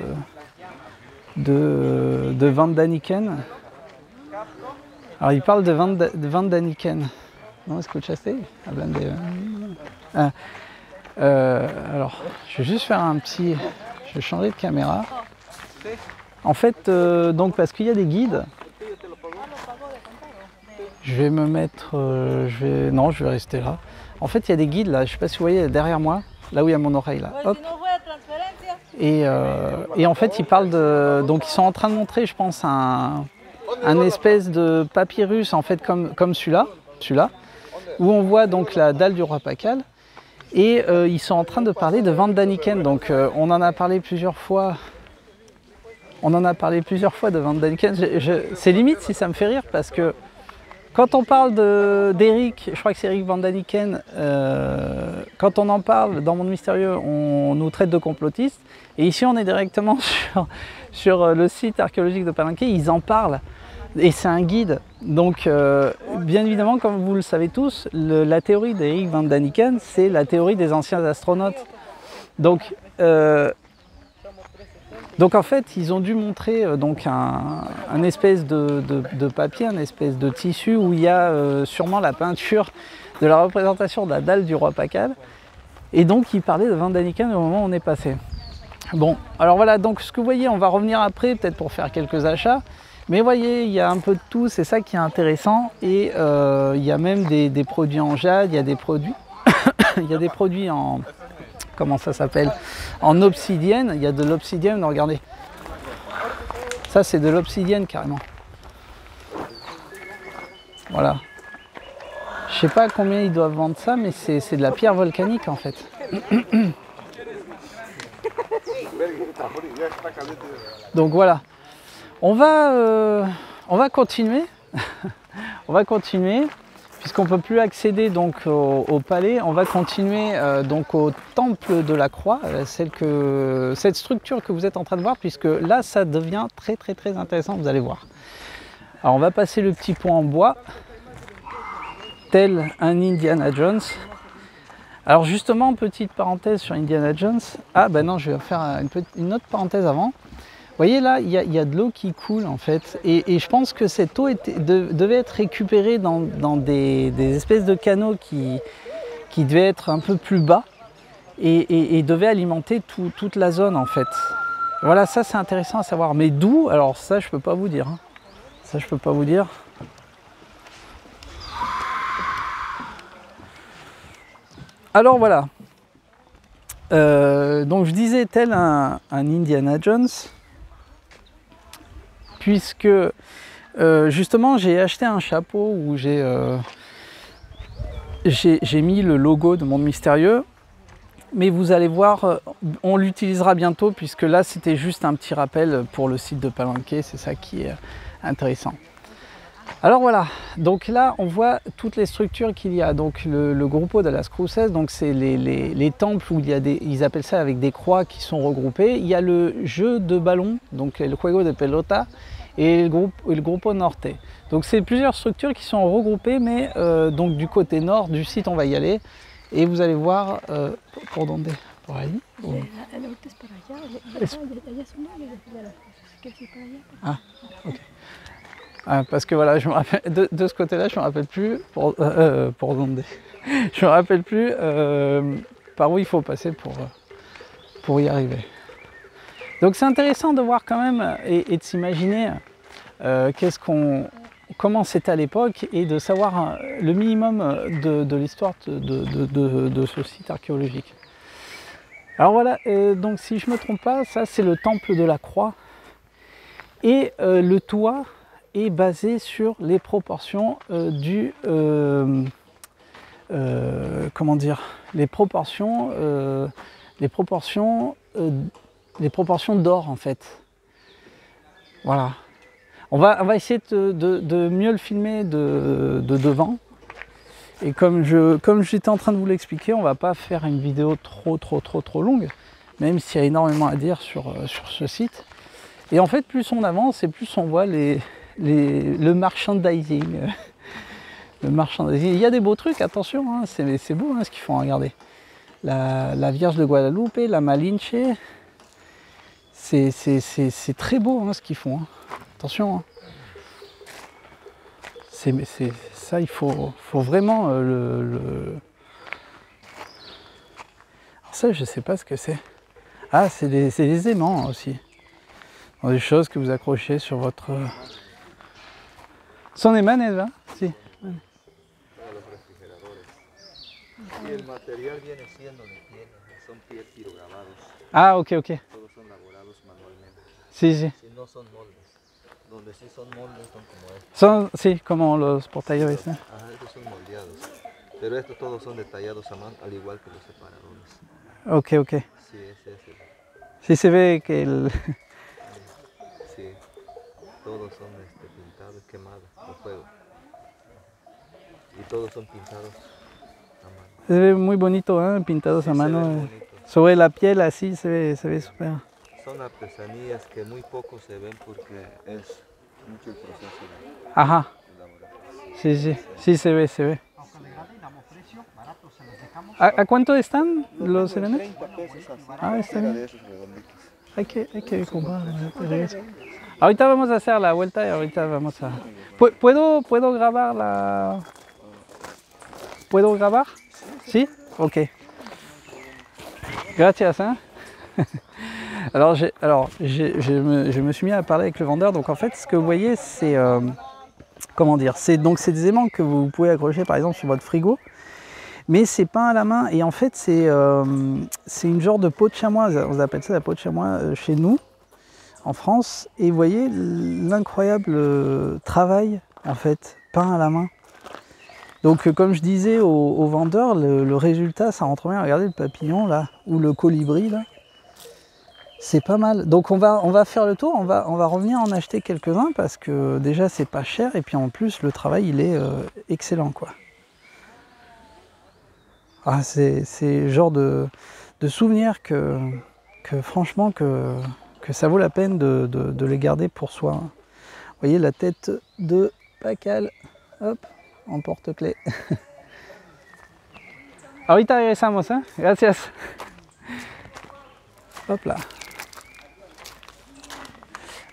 Van Daniken. Alors il parle de Van Daniken. Non, escuchaste? Hablan de... alors, je vais juste faire un petit... Je vais changer de caméra. En fait, donc parce qu'il y a des guides, je vais me mettre... Non, je vais rester là. En fait, il y a des guides là, je ne sais pas si vous voyez derrière moi, là où il y a mon oreille là. Hop. Et en fait, ils parlent de... Donc ils sont en train de montrer, je pense, un espèce de papyrus, en fait, comme celui-là, où on voit donc la dalle du roi Pakal. Et ils sont en train de parler de Van Daniken. Donc on en a parlé plusieurs fois. On en a parlé plusieurs fois de Van Daniken. C'est limite si ça me fait rire parce que quand on parle d'Eric, je crois que c'est Eric Van Daniken, quand on en parle dans Monde Mystérieux, on nous traite de complotistes. Et ici on est directement sur le site archéologique de Palenquet, ils en parlent. Et c'est un guide. Donc, bien évidemment, comme vous le savez tous, la théorie d'Eric Van Daniken, c'est la théorie des anciens astronautes. Donc en fait, ils ont dû montrer donc un espèce de papier, un espèce de tissu où il y a sûrement la peinture de la représentation de la dalle du roi Pakal. Et donc, ils parlaient de Van Daniken au moment où on est passé. Bon, alors voilà, donc ce que vous voyez, on va revenir après, peut-être pour faire quelques achats. Mais vous voyez, il y a un peu de tout, c'est ça qui est intéressant. Et il y a même des produits en jade, il y a des produits, il y a des produits en, comment ça s'appelle, en obsidienne. Il y a de l'obsidienne, regardez. Ça, c'est de l'obsidienne carrément. Voilà. Je sais pas combien ils doivent vendre ça, mais c'est de la pierre volcanique en fait. Donc voilà. On va continuer. On va continuer, puisqu'on ne peut plus accéder donc au palais. On va continuer donc au temple de la croix, cette structure que vous êtes en train de voir, puisque là ça devient très intéressant, vous allez voir. Alors on va passer le petit pont en bois, tel un Indiana Jones. Alors justement, petite parenthèse sur Indiana Jones. Ah ben non, je vais faire une autre parenthèse avant. Vous voyez là, il y a de l'eau qui coule en fait, et je pense que cette eau devait être récupérée dans des espèces de canaux qui devaient être un peu plus bas et devaient alimenter toute la zone en fait. Voilà, ça c'est intéressant à savoir. Mais d'où? Alors ça je peux pas vous dire. Hein. Ça je peux pas vous dire. Alors voilà. Donc je disais tel un Indiana Jones. Puisque justement j'ai acheté un chapeau où j'ai mis le logo de Monde Mystérieux, mais vous allez voir, on l'utilisera bientôt puisque là c'était juste un petit rappel pour le site de Palenquet, c'est ça qui est intéressant. Alors voilà, donc là on voit toutes les structures qu'il y a, donc le Grupo de las Cruces, donc c'est les temples où il y a ils appellent ça avec des croix qui sont regroupées. Il y a le jeu de ballon, donc le juego de pelota, et le Grupo Norte. Donc c'est plusieurs structures qui sont regroupées, mais donc du côté nord du site on va y aller, et vous allez voir, pour donde? Por ahí? Ah, ok. Parce que voilà, je me rappelle, de ce côté-là, je ne me rappelle plus pour donde. Je me rappelle plus par où il faut passer pour y arriver. Donc c'est intéressant de voir quand même et de s'imaginer comment c'était à l'époque et de savoir le minimum de l'histoire de ce site archéologique. Alors voilà, donc si je ne me trompe pas, ça c'est le temple de la croix. Et le toit est basé sur les proportions comment dire, les proportions d'or en fait. Voilà. On va essayer de mieux le filmer de devant. Et comme j'étais en train de vous l'expliquer, on va pas faire une vidéo trop longue, même s'il y a énormément à dire sur ce site. Et en fait, plus on avance et plus on voit le merchandising. Le merchandising. Il y a des beaux trucs, attention, hein, c'est beau hein, ce qu'ils font, regardez. La Vierge de Guadalupe, la Malinche, c'est très beau hein, ce qu'ils font. Hein. Attention. Hein. Ça, il faut vraiment Alors ça, je sais pas ce que c'est. Ah, c'est des aimants aussi. Des choses que vous accrochez sur votre... Son imanes, ¿verdad? Sí. Y el material viene siendo de piel, son piel pirograbados. Ah, ok. Todos son elaborados manualmente. Sí. Si no son moldes. Donde sí son moldes son como estos. Sí, como los portaaviones. ¿Eh? Ajá, estos son moldeados. Pero estos todos son detallados a mano, al igual que los separadores. Ok. Sí, ese es el... Sí se ve que el... Sí, todos son pintados, quemados con fuego. Y todos son pintados a mano. Se ve muy bonito, ¿eh? Pintados Sí, a mano. se ve bonito. Sobre la piel así se ve súper. Son artesanías que muy poco se ven porque es mucho el proceso de Ajá. elaboración. Sí se ve. ¿A cuánto están los elementos? 30 pesos así. Ah, está Era bien. de esos redonditos. Hay que comprar. Ahorita vamos a hacer la vuelta y ahorita vamos a... ¿Puedo grabar la... ¿Puedo grabar? ¿Sí? Ok. Gracias. Hein. Alors, je me suis mis à parler avec le vendeur. Donc en fait, ce que vous voyez, c'est... comment dire, c'est des aimants que vous pouvez accrocher par exemple sur votre frigo. Mais c'est peint à la main et en fait c'est une genre de peau de chamois, on appelle ça la peau de chamois chez nous, en France. Et vous voyez l'incroyable travail en fait, peint à la main. Donc comme je disais aux vendeurs, le résultat ça rentre bien, regardez le papillon là, ou le colibri là. C'est pas mal. Donc on va faire le tour, on va revenir en acheter quelques-uns parce que déjà c'est pas cher et puis en plus le travail il est excellent quoi. Ah, c'est le genre de souvenir que franchement que ça vaut la peine de les garder pour soi. Vous voyez la tête de Pacal, hop, en porte-clés. Ahorita regresamos, hein? Gracias. Hop là.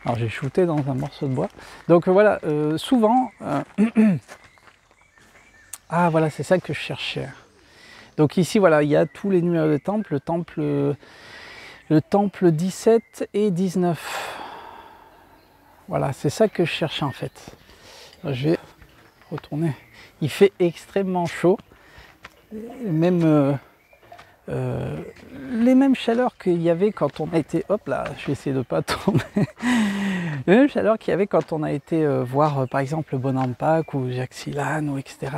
Alors j'ai shooté dans un morceau de bois. Donc voilà, souvent... Ah voilà, c'est ça que je cherchais. Donc ici, voilà, il y a tous les numéros de temple, le temple 17 et 19. Voilà, c'est ça que je cherchais en fait. Je vais retourner. Il fait extrêmement chaud. Même, les mêmes chaleurs qu'il y avait quand on a été... Hop là, je vais essayer de ne pas tomber. Les mêmes chaleurs qu'il y avait quand on a été voir par exemple Bonampak ou Jaxilan ou etc.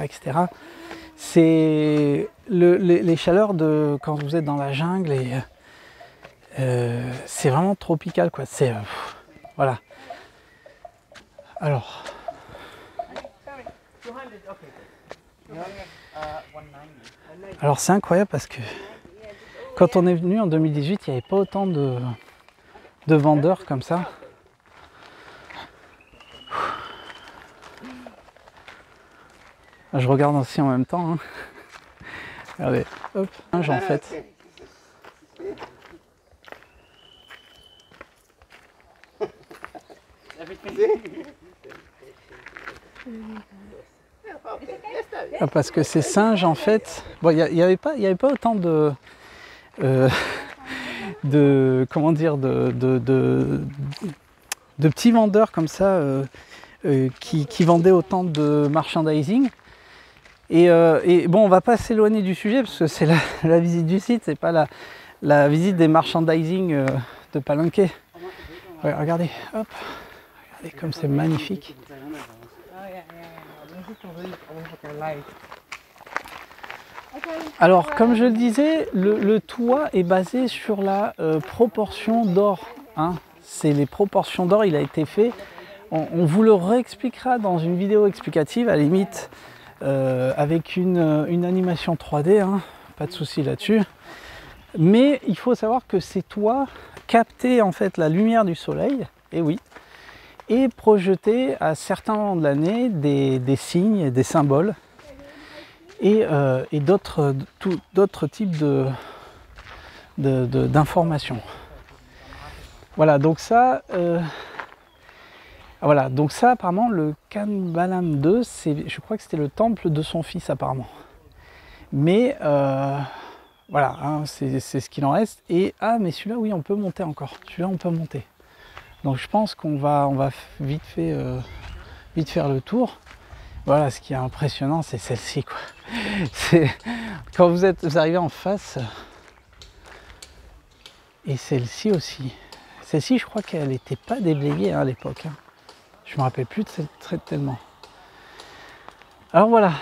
C'est les chaleurs de quand vous êtes dans la jungle et c'est vraiment tropical quoi. C'est voilà. Alors c'est incroyable parce que quand on est venu en 2018, il n'y avait pas autant de vendeurs comme ça. Je regarde aussi en même temps. Hein. Regardez, hop, j'en fait. Ah, parce que ces singes en fait, bon, il n'y avait pas autant de comment dire de petits vendeurs comme ça qui vendaient autant de merchandising. Et bon, on va pas s'éloigner du sujet parce que c'est la visite du site, c'est pas la visite des merchandising de Palenque. Ouais, regardez, hop, regardez comme c'est magnifique. Alors, comme je le disais, le toit est basé sur la proportion d'or. Hein. C'est les proportions d'or, il a été fait. On vous le réexpliquera dans une vidéo explicative, à la limite, avec une animation 3D, hein, pas de souci là-dessus. Mais il faut savoir que ces toits captaient en fait la lumière du soleil, et oui, et projetaient à certains moments de l'année des signes, des symboles, et d'autres types d'informations. Voilà, donc ça, apparemment, le Khanbalam II, je crois que c'était le temple de son fils, apparemment. Mais voilà, hein, c'est ce qu'il en reste. Et mais celui-là, oui, on peut monter encore. Celui-là, on peut monter. Donc je pense qu'on va vite faire le tour. Voilà, ce qui est impressionnant, c'est celle-ci, quoi. Quand vous arrivez en face, et celle-ci aussi. Celle-ci, je crois qu'elle n'était pas déblayée hein, à l'époque. Hein. Je me rappelle plus de cette tellement. Alors voilà,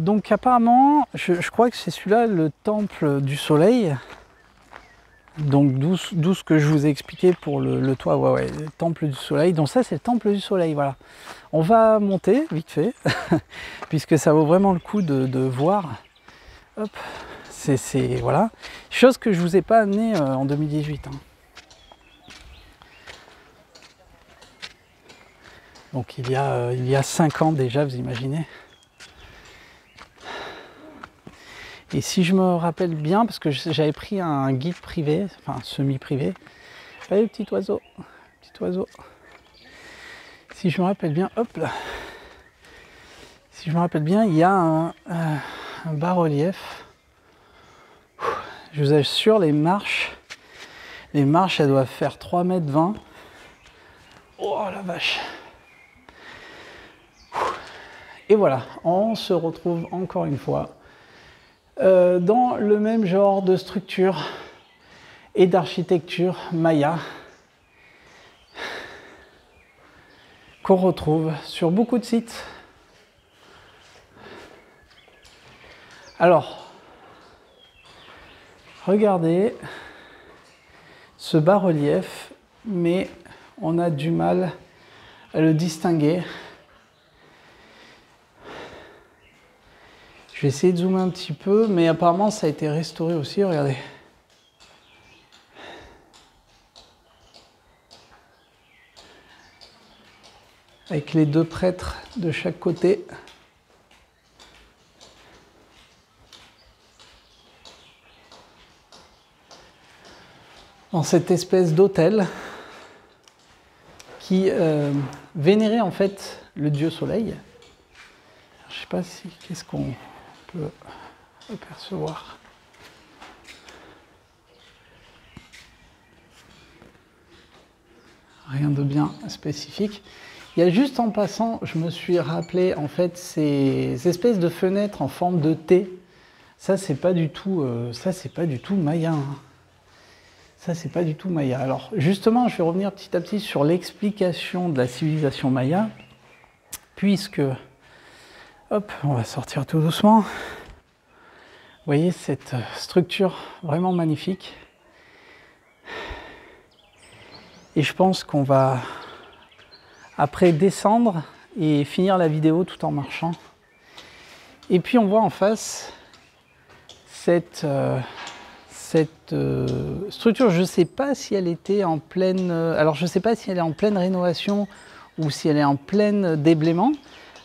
donc apparemment, je crois que c'est celui-là le temple du soleil. Donc d'où ce que je vous ai expliqué pour le toit, ouais, le temple du soleil. Donc ça c'est le temple du soleil, voilà. On va monter vite fait, puisque ça vaut vraiment le coup de voir. Hop, voilà. Chose que je vous ai pas amené en 2018. Hein. Donc il y a 5 ans déjà, vous imaginez. Et si je me rappelle bien, parce que j'avais pris un guide privé, enfin semi-privé. Allez, petit oiseau, petit oiseau. Si je me rappelle bien, hop là. Si je me rappelle bien, il y a un bas-relief. Je vous assure, les marches, elles doivent faire 3,20 m. Oh la vache. Et voilà, on se retrouve encore une fois dans le même genre de structure et d'architecture maya qu'on retrouve sur beaucoup de sites. Alors, regardez ce bas-relief, mais on a du mal à le distinguer. Je vais essayer de zoomer un petit peu, mais apparemment ça a été restauré aussi, regardez. Avec les 2 prêtres de chaque côté. Dans cette espèce d'hôtel qui vénérait en fait le dieu soleil. Je ne sais pas si qu'est-ce qu'on peut apercevoir. Rien de bien spécifique. Il y a juste en passant, je me suis rappelé en fait ces espèces de fenêtres en forme de T. Ça c'est pas du tout maya. Hein. Ça c'est pas du tout maya. Alors justement, je vais revenir petit à petit sur l'explication de la civilisation maya, puisque hop, on va sortir tout doucement. Vous voyez cette structure vraiment magnifique. Et je pense qu'on va après descendre et finir la vidéo tout en marchant. Et puis on voit en face cette structure. Je ne sais pas si elle était en pleine... alors je ne sais pas si elle est en pleine rénovation ou si elle est en plein déblaiement.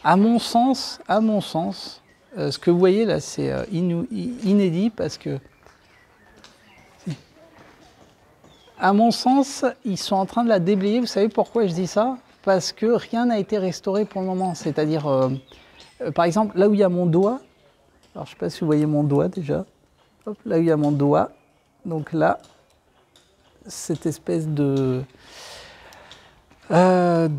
À mon sens, ce que vous voyez là, c'est inédit parce que, à mon sens, ils sont en train de la déblayer. Vous savez pourquoi je dis ça? Parce que rien n'a été restauré pour le moment. C'est-à-dire, par exemple, là où il y a mon doigt, alors je ne sais pas si vous voyez mon doigt déjà, hop, là où il y a mon doigt, donc là, cette espèce de de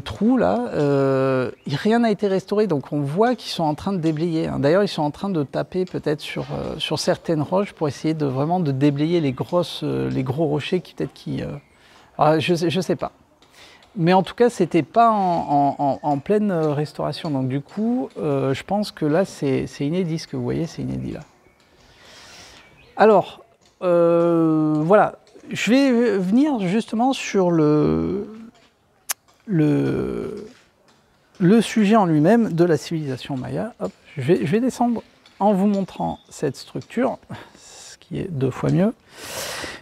trous là. Rien n'a été restauré, donc on voit qu'ils sont en train de déblayer. Hein. D'ailleurs, ils sont en train de taper peut-être sur certaines roches pour essayer de vraiment de déblayer les gros rochers qui peut-être qui. Je sais pas. Mais en tout cas, c'était pas en pleine restauration. Donc du coup, je pense que là, c'est inédit. Ce que vous voyez, c'est inédit là. Alors, voilà. Je vais venir justement sur le sujet en lui-même de la civilisation maya. Hop, je vais descendre en vous montrant cette structure, ce qui est 2 fois mieux.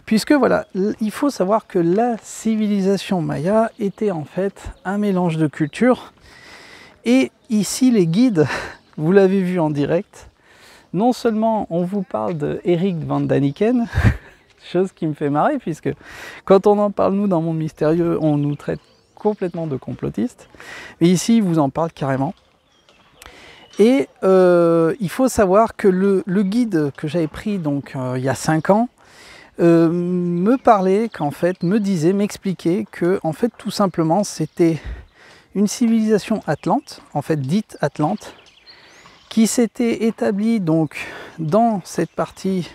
Puisque voilà, il faut savoir que la civilisation maya était en fait un mélange de cultures. Et ici, les guides, vous l'avez vu en direct, non seulement on vous parle de Eric van Daniken, chose qui me fait marrer, puisque quand on en parle, nous, dans Monde Mystérieux, on nous traite complètement de complotistes. Mais ici, il vous en parle carrément. Et il faut savoir que le guide que j'avais pris donc, il y a 5 ans, me parlait qu'en fait, m'expliquait que en fait, tout simplement, c'était une civilisation atlante, en fait dite atlante, qui s'était établie donc dans cette partie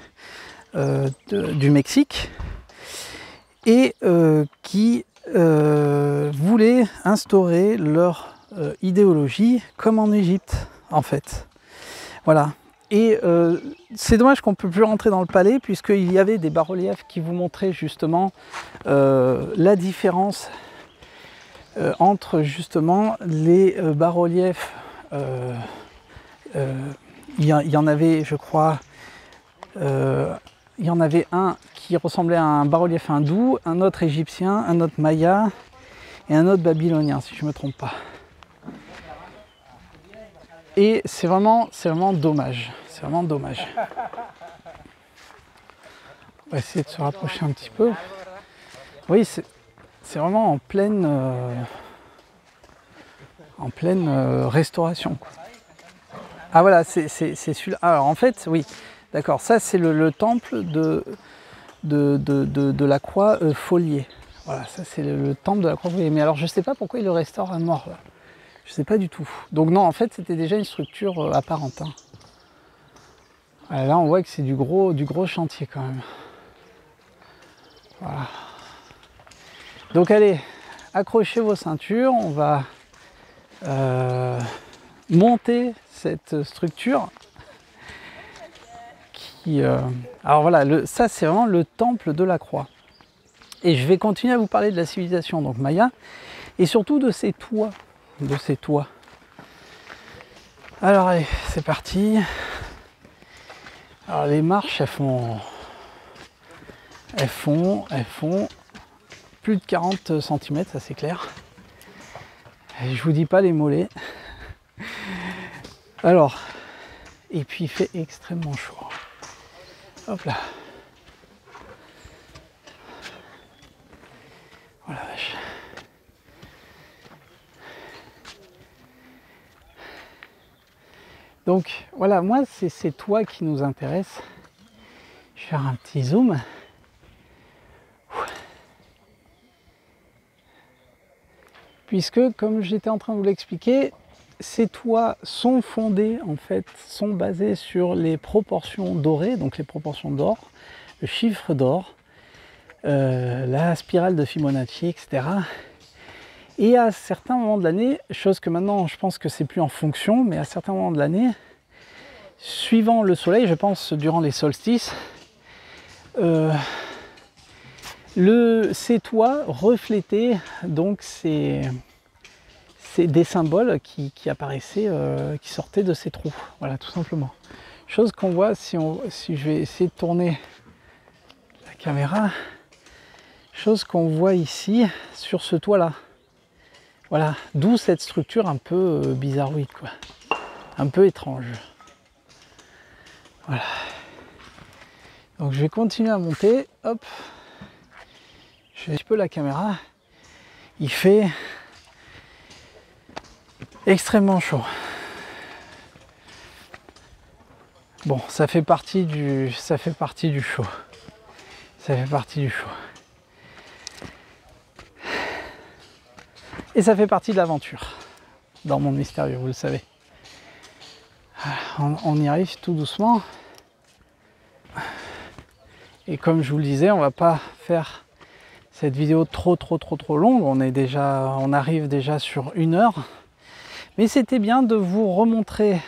du Mexique et qui voulaient instaurer leur idéologie comme en Égypte en fait. Voilà. Et c'est dommage qu'on ne peut plus rentrer dans le palais puisqu'il y avait des bas-reliefs qui vous montraient justement la différence entre justement les bas-reliefs. Il y en avait, je crois, il y en avait un qui ressemblait à un bas-relief hindou, un autre égyptien, un autre maya et un autre babylonien, si je ne me trompe pas. Et c'est vraiment dommage. C'est vraiment dommage. On va essayer de se rapprocher un petit peu. Oui, c'est vraiment en pleine restauration. Ah voilà, c'est celui-là. Alors en fait, oui, d'accord, ça c'est le temple de la croix Follier. Voilà, ça c'est le temple de la croix Follier. Mais alors je ne sais pas pourquoi il le restaure à mort là. Je ne sais pas du tout. Donc non, en fait c'était déjà une structure apparente. Hein. Voilà, là on voit que c'est du gros chantier quand même. Voilà. Donc allez, accrochez vos ceintures, on va monter cette structure qui... alors voilà, ça c'est vraiment le temple de la croix. Et je vais continuer à vous parler de la civilisation donc maya et surtout de ses toits. Alors allez, c'est parti. Alors les marches, elles font plus de 40 cm, ça c'est clair. Et je vous dis pas les mollets. Alors, et puis il fait extrêmement chaud. Hop là. Oh la vache. Donc voilà, moi c'est ces toits qui nous intéressent. Je vais faire un petit zoom. Puisque, comme j'étais en train de vous l'expliquer, ces toits sont fondés, en fait, sont basés sur les proportions dorées, donc les proportions d'or, le chiffre d'or, la spirale de Fibonacci, etc. Et à certains moments de l'année, chose que maintenant je pense que c'est plus en fonction, mais à certains moments de l'année, suivant le soleil, je pense durant les solstices, ces toits reflétaient donc c'est des symboles qui apparaissaient, qui sortaient de ces trous. Voilà, tout simplement. Chose qu'on voit si je vais essayer de tourner la caméra, chose qu'on voit ici sur ce toit-là. Voilà, d'où cette structure un peu bizarroïde, quoi, un peu étrange. Voilà. Donc je vais continuer à monter. Hop. Je vais un petit peu la caméra. Il fait extrêmement chaud. Bon, ça fait partie du chaud. Ça fait partie du chaud. Et ça fait partie de l'aventure dans Monde Mystérieux, vous le savez. On y arrive tout doucement. Et comme je vous le disais, on va pas faire cette vidéo trop longue. On arrive déjà sur 1 heure. Mais c'était bien de vous remontrer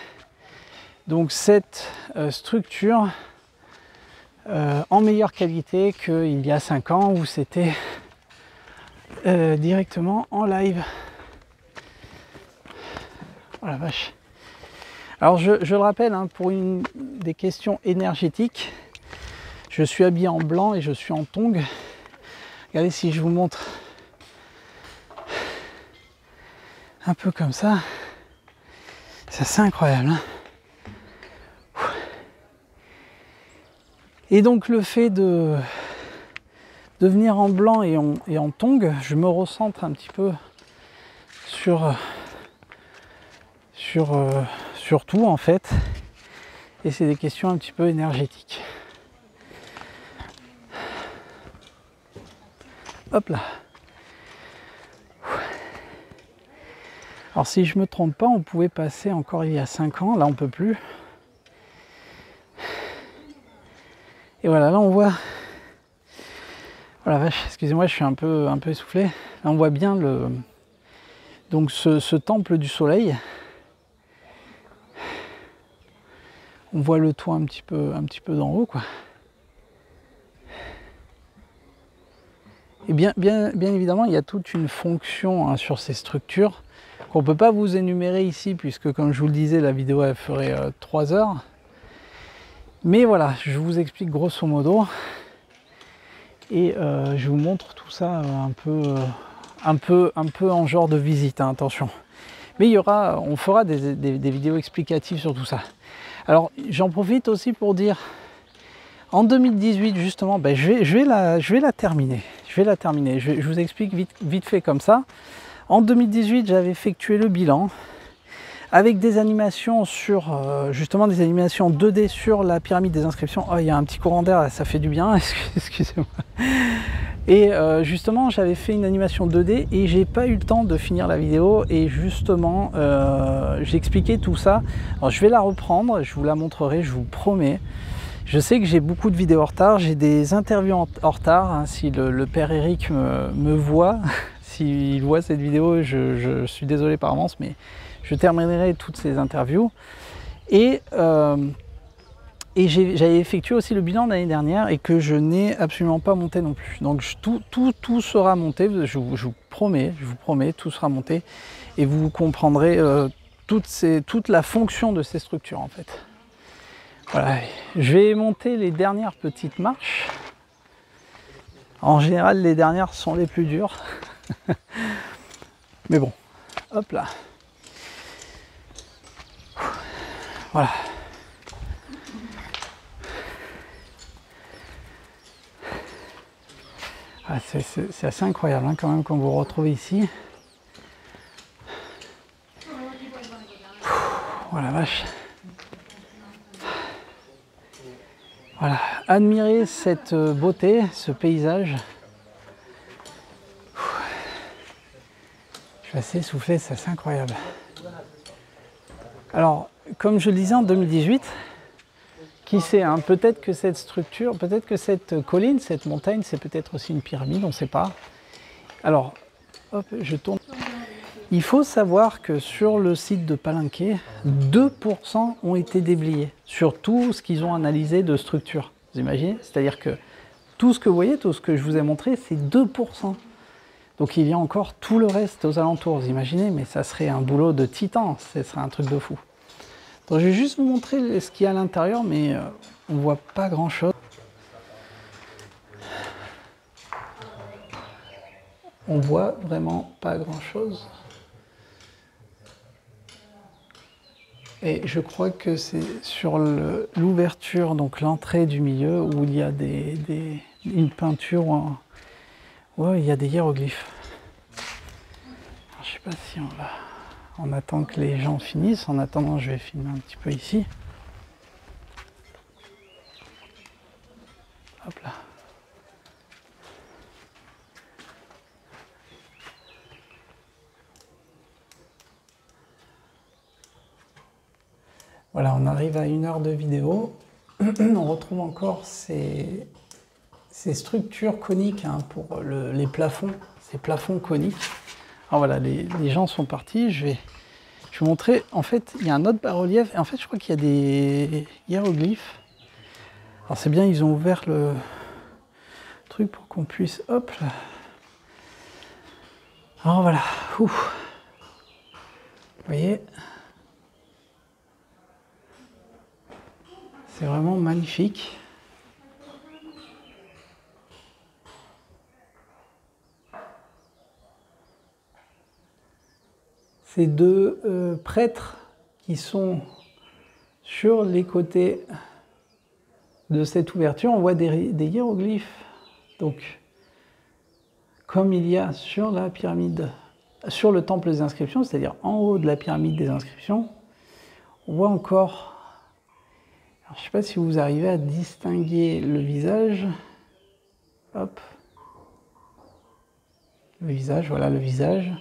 donc cette structure en meilleure qualité qu'il y a 5 ans où c'était directement en live. Oh la vache. Alors je le rappelle, hein, pour des questions énergétiques, je suis habillé en blanc et je suis en tongs. Regardez si je vous montre un peu comme ça. C'est assez incroyable. Hein. Et donc le fait de venir en blanc et en tongs, je me recentre un petit peu sur tout en fait. Et c'est des questions un petit peu énergétiques. Hop là. Alors si je me trompe pas, on pouvait passer encore il y a 5 ans, là on peut plus. Et voilà, là on voit. Oh la vache, excusez-moi, je suis un peu essoufflé. Là on voit bien donc ce temple du soleil. On voit le toit un petit peu d'en haut, quoi. Et bien évidemment, il y a toute une fonction, hein, sur ces structures qu'on ne peut pas vous énumérer ici, puisque comme je vous le disais, la vidéo elle ferait 3 heures. Mais voilà, je vous explique grosso modo. Et je vous montre tout ça un peu en genre de visite, hein, attention. Mais on fera des vidéos explicatives sur tout ça. Alors j'en profite aussi pour dire, en 2018 justement, ben, je vais la terminer. Je vous explique vite fait comme ça. En 2018, j'avais effectué le bilan avec des animations justement des animations 2D sur la pyramide des inscriptions. Oh, il y a un petit courant d'air là, ça fait du bien, excusez-moi. Et justement, j'avais fait une animation 2D et j'ai pas eu le temps de finir la vidéo. Et justement, j'expliquais tout ça. Alors, je vais la reprendre, je vous la montrerai, je vous promets. Je sais que j'ai beaucoup de vidéos en retard, j'ai des interviews en retard. Hein, si le père Eric me voit, s'il voit cette vidéo, je suis désolé par avance, mais je terminerai toutes ces interviews. Et j'avais effectué aussi le bilan de l'année dernière et que je n'ai absolument pas monté non plus. Donc tout sera monté, je vous promets, tout sera monté et vous comprendrez toute la fonction de ces structures en fait. Voilà, je vais monter les dernières petites marches. En général, les dernières sont les plus dures. Mais bon, hop là. Voilà. Ah, c'est assez incroyable, hein, quand même, quand vous vous retrouvez ici. Oh la vache. Voilà, admirez cette beauté, ce paysage. Je suis assez essoufflé, c'est assez incroyable. Alors, comme je le disais en 2018, qui sait, hein, peut-être que cette structure, peut-être que cette colline, cette montagne, c'est peut-être aussi une pyramide, on ne sait pas. Alors, hop, je tourne. Il faut savoir que sur le site de Palenque, 2% ont été déblayés sur tout ce qu'ils ont analysé de structure. Vous imaginez? C'est-à-dire que tout ce que vous voyez, tout ce que je vous ai montré, c'est 2%. Donc il y a encore tout le reste aux alentours, vous imaginez? Mais ça serait un boulot de titan, ce serait un truc de fou. Donc je vais juste vous montrer ce qu'il y a à l'intérieur, mais on ne voit pas grand-chose. On voit vraiment pas grand-chose. Et je crois que c'est sur l'ouverture, donc l'entrée du milieu, où il y a une peinture, ouais, il y a des hiéroglyphes. Alors, je sais pas si on attend que les gens finissent. En attendant, je vais filmer un petit peu ici. Hop là. Voilà, on arrive à 1 heure de vidéo. On retrouve encore ces structures coniques hein, pour les plafonds, ces plafonds coniques. Alors voilà, les gens sont partis. Je vais vous montrer. En fait, il y a un autre bas-relief. Et en fait, je crois qu'il y a des hiéroglyphes. Alors c'est bien, ils ont ouvert le truc pour qu'on puisse... Hop là. Alors voilà. Ouf. Vous voyez ? C'est vraiment magnifique. Ces deux prêtres qui sont sur les côtés de cette ouverture, on voit des hiéroglyphes. Donc, comme il y a sur la pyramide, sur le temple des inscriptions, c'est-à-dire en haut de la pyramide des inscriptions, on voit encore... Alors, je ne sais pas si vous arrivez à distinguer le visage. Hop. Le visage, voilà le visage.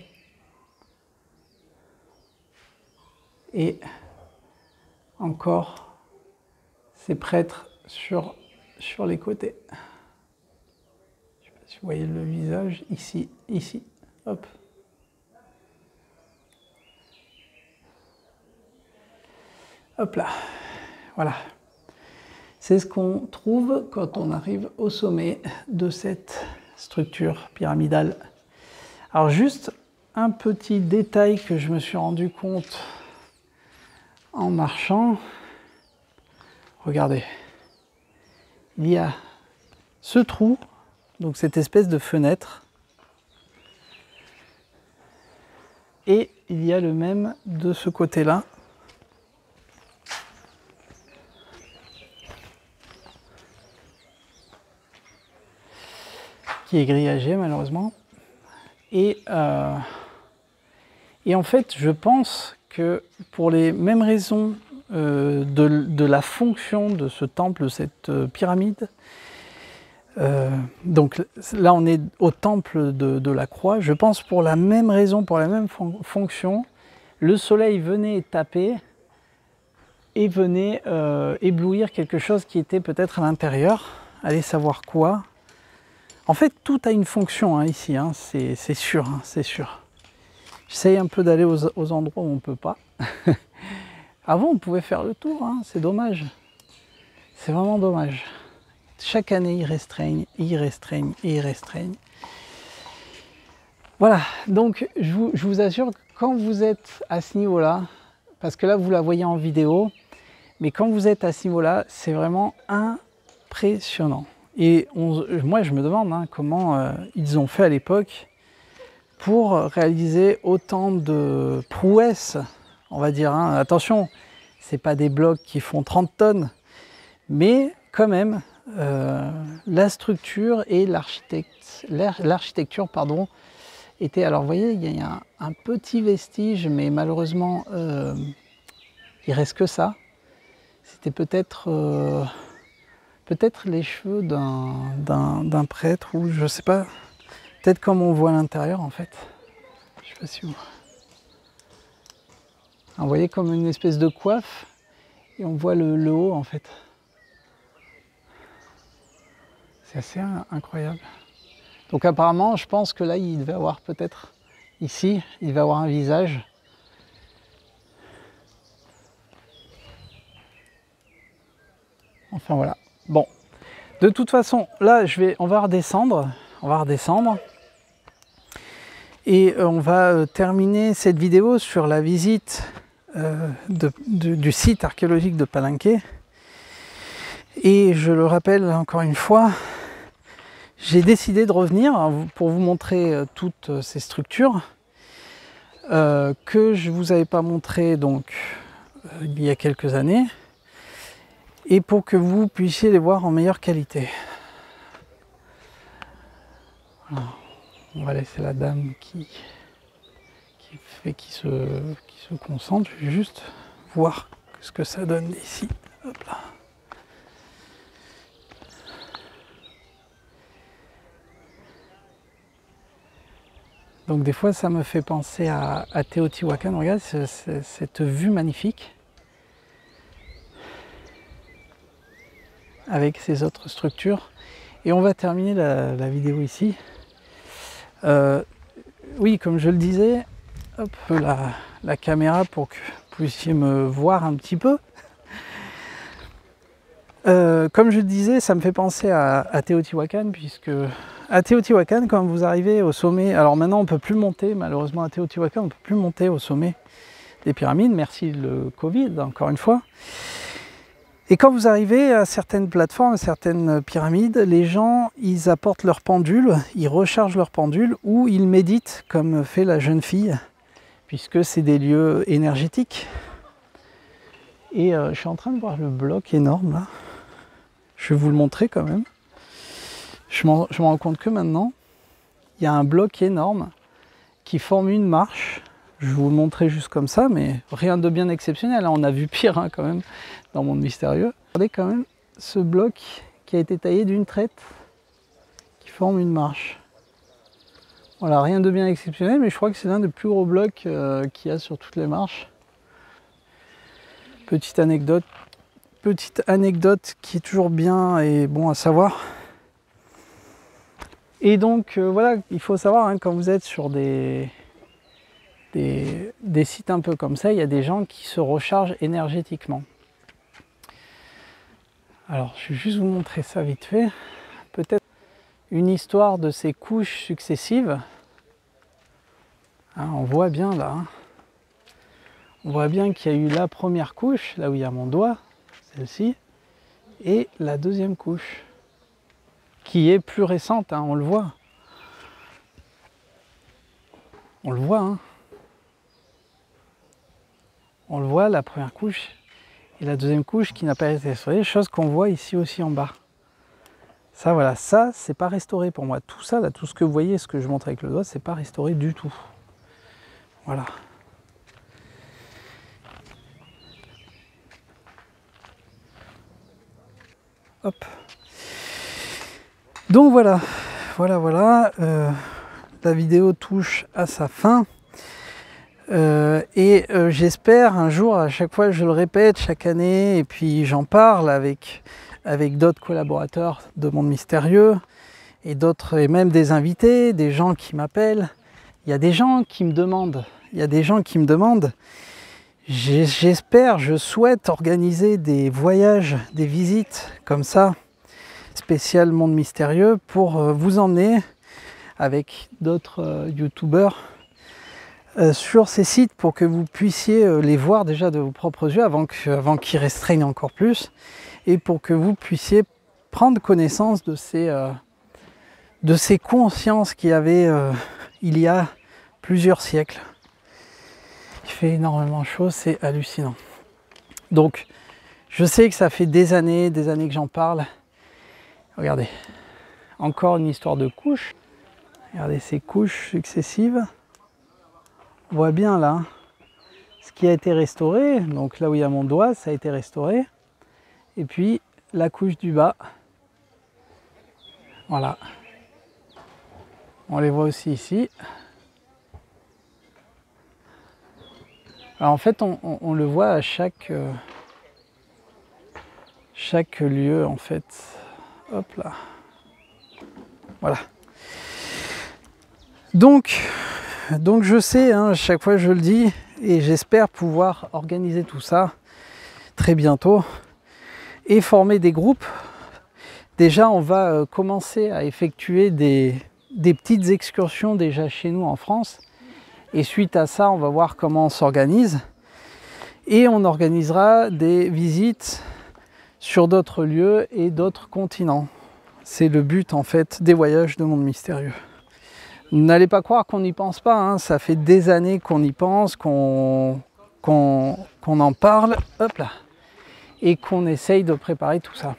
Et encore ces prêtres sur les côtés. Je ne sais pas si vous voyez le visage, ici, hop. Hop là, voilà. C'est ce qu'on trouve quand on arrive au sommet de cette structure pyramidale. Alors juste un petit détail que je me suis rendu compte en marchant. Regardez, il y a ce trou, donc cette espèce de fenêtre, et il y a le même de ce côté-là. Qui est grillagé malheureusement. Et en fait, je pense que pour les mêmes raisons de la fonction de ce temple, cette pyramide, donc là on est au temple de la croix, je pense pour la même raison, pour la même fonction, le soleil venait taper et venait éblouir quelque chose qui était peut-être à l'intérieur, allez savoir quoi. En fait, tout a une fonction hein, ici, hein, c'est sûr, hein, c'est sûr. J'essaye un peu d'aller aux endroits où on ne peut pas. Avant, on pouvait faire le tour, hein, c'est dommage. C'est vraiment dommage. Chaque année, ils restreignent, ils restreignent, ils restreignent. Voilà, donc je vous assure que quand vous êtes à ce niveau-là, parce que là, vous la voyez en vidéo, mais quand vous êtes à ce niveau-là, c'est vraiment impressionnant. Et moi, je me demande hein, comment ils ont fait à l'époque pour réaliser autant de prouesses, on va dire. Hein. Attention, ce n'est pas des blocs qui font 30 tonnes, mais quand même, la structure et l'architecture, pardon, étaient... Alors, vous voyez, il y a un petit vestige, mais malheureusement, il reste que ça. C'était peut-être les cheveux d'un prêtre, ou je sais pas, peut-être comme on voit à l'intérieur en fait. Je sais pas si vous... Alors, vous voyez comme une espèce de coiffe, et on voit le haut en fait. C'est assez incroyable. Donc apparemment, je pense que là, il devait avoir peut-être, ici, il devait avoir un visage. Enfin voilà. Bon, de toute façon, là, on va redescendre. Et on va terminer cette vidéo sur la visite du site archéologique de Palenque. Et je le rappelle encore une fois, j'ai décidé de revenir pour vous montrer toutes ces structures que je ne vous avais pas montrées donc, il y a quelques années. Et pour que vous puissiez les voir en meilleure qualité. Alors, on va laisser la dame qui se concentre. Je vais juste voir ce que ça donne ici. Hop là. Donc des fois ça me fait penser à Teotihuacan. Regarde cette vue magnifique. avec ces autres structures. Et on va terminer la vidéo ici. Oui, comme je le disais, hop, la caméra pour que vous puissiez me voir un petit peu. Comme je le disais, ça me fait penser à Teotihuacan, puisque à Teotihuacan, quand vous arrivez au sommet, alors maintenant on ne peut plus monter, malheureusement à Teotihuacan, on ne peut plus monter au sommet des pyramides, merci le Covid, encore une fois. Et quand vous arrivez à certaines plateformes, à certaines pyramides, les gens, ils apportent leur pendule, ils rechargent leur pendule, ou ils méditent, comme fait la jeune fille, puisque c'est des lieux énergétiques. Et je suis en train de voir le bloc énorme, là. Je vais vous le montrer quand même. Je m'en rends compte que maintenant, il y a un bloc énorme qui forme une marche. Je vais vous le montrer juste comme ça, mais rien de bien exceptionnel. On a vu pire quand même dans Monde Mystérieux. Regardez quand même ce bloc qui a été taillé d'une traite qui forme une marche. Voilà, rien de bien exceptionnel, mais je crois que c'est l'un des plus gros blocs qu'il y a sur toutes les marches. Petite anecdote qui est toujours bien et bon à savoir. Et donc voilà, il faut savoir quand vous êtes sur des sites un peu comme ça, il y a des gens qui se rechargent énergétiquement. Alors je vais juste vous montrer ça vite fait. Peut-être une histoire de ces couches successives. On voit bien là. On voit bien qu'il y a eu la première couche, là où il y a mon doigt, celle-ci, et la deuxième couche, qui est plus récente, on le voit. On le voit, On le voit, la première couche et la deuxième couche qui n'a pas été restaurée, chose qu'on voit ici aussi en bas. Ça, voilà, ça, c'est pas restauré pour moi. Tout ça, là, tout ce que vous voyez, ce que je montre avec le doigt, c'est pas restauré du tout. Voilà. Hop. Donc voilà, la vidéo touche à sa fin. J'espère un jour, à chaque fois je le répète chaque année, et puis j'en parle avec d'autres collaborateurs de Monde Mystérieux, et d'autres, et même des invités, des gens qui m'appellent. Il y a des gens qui me demandent, j'espère, je souhaite organiser des voyages, des visites comme ça, spécial Monde Mystérieux, pour vous emmener avec d'autres youtubeurs sur ces sites pour que vous puissiez les voir déjà de vos propres yeux avant qu'ils restreignent encore plus, et pour que vous puissiez prendre connaissance de ces consciences qu'il y avait il y a plusieurs siècles. Il fait énormément chaud, c'est hallucinant. Donc je sais que ça fait des années que j'en parle. Regardez, encore une histoire de couches. Regardez ces couches successives. On voit bien là ce qui a été restauré. Donc là où il y a mon doigt, ça a été restauré. Et puis la couche du bas. Voilà. On les voit aussi ici. Alors en fait, on le voit à chaque lieu en fait. Hop là. Voilà. Donc je sais, à chaque fois je le dis, et j'espère pouvoir organiser tout ça très bientôt et former des groupes. Déjà, on va commencer à effectuer des petites excursions déjà chez nous en France. Et suite à ça, on va voir comment on s'organise. Et on organisera des visites sur d'autres lieux et d'autres continents. C'est le but en fait des voyages de Monde Mystérieux. N'allez pas croire qu'on n'y pense pas, ça fait des années qu'on y pense, qu'on en parle, hop là, et qu'on essaye de préparer tout ça.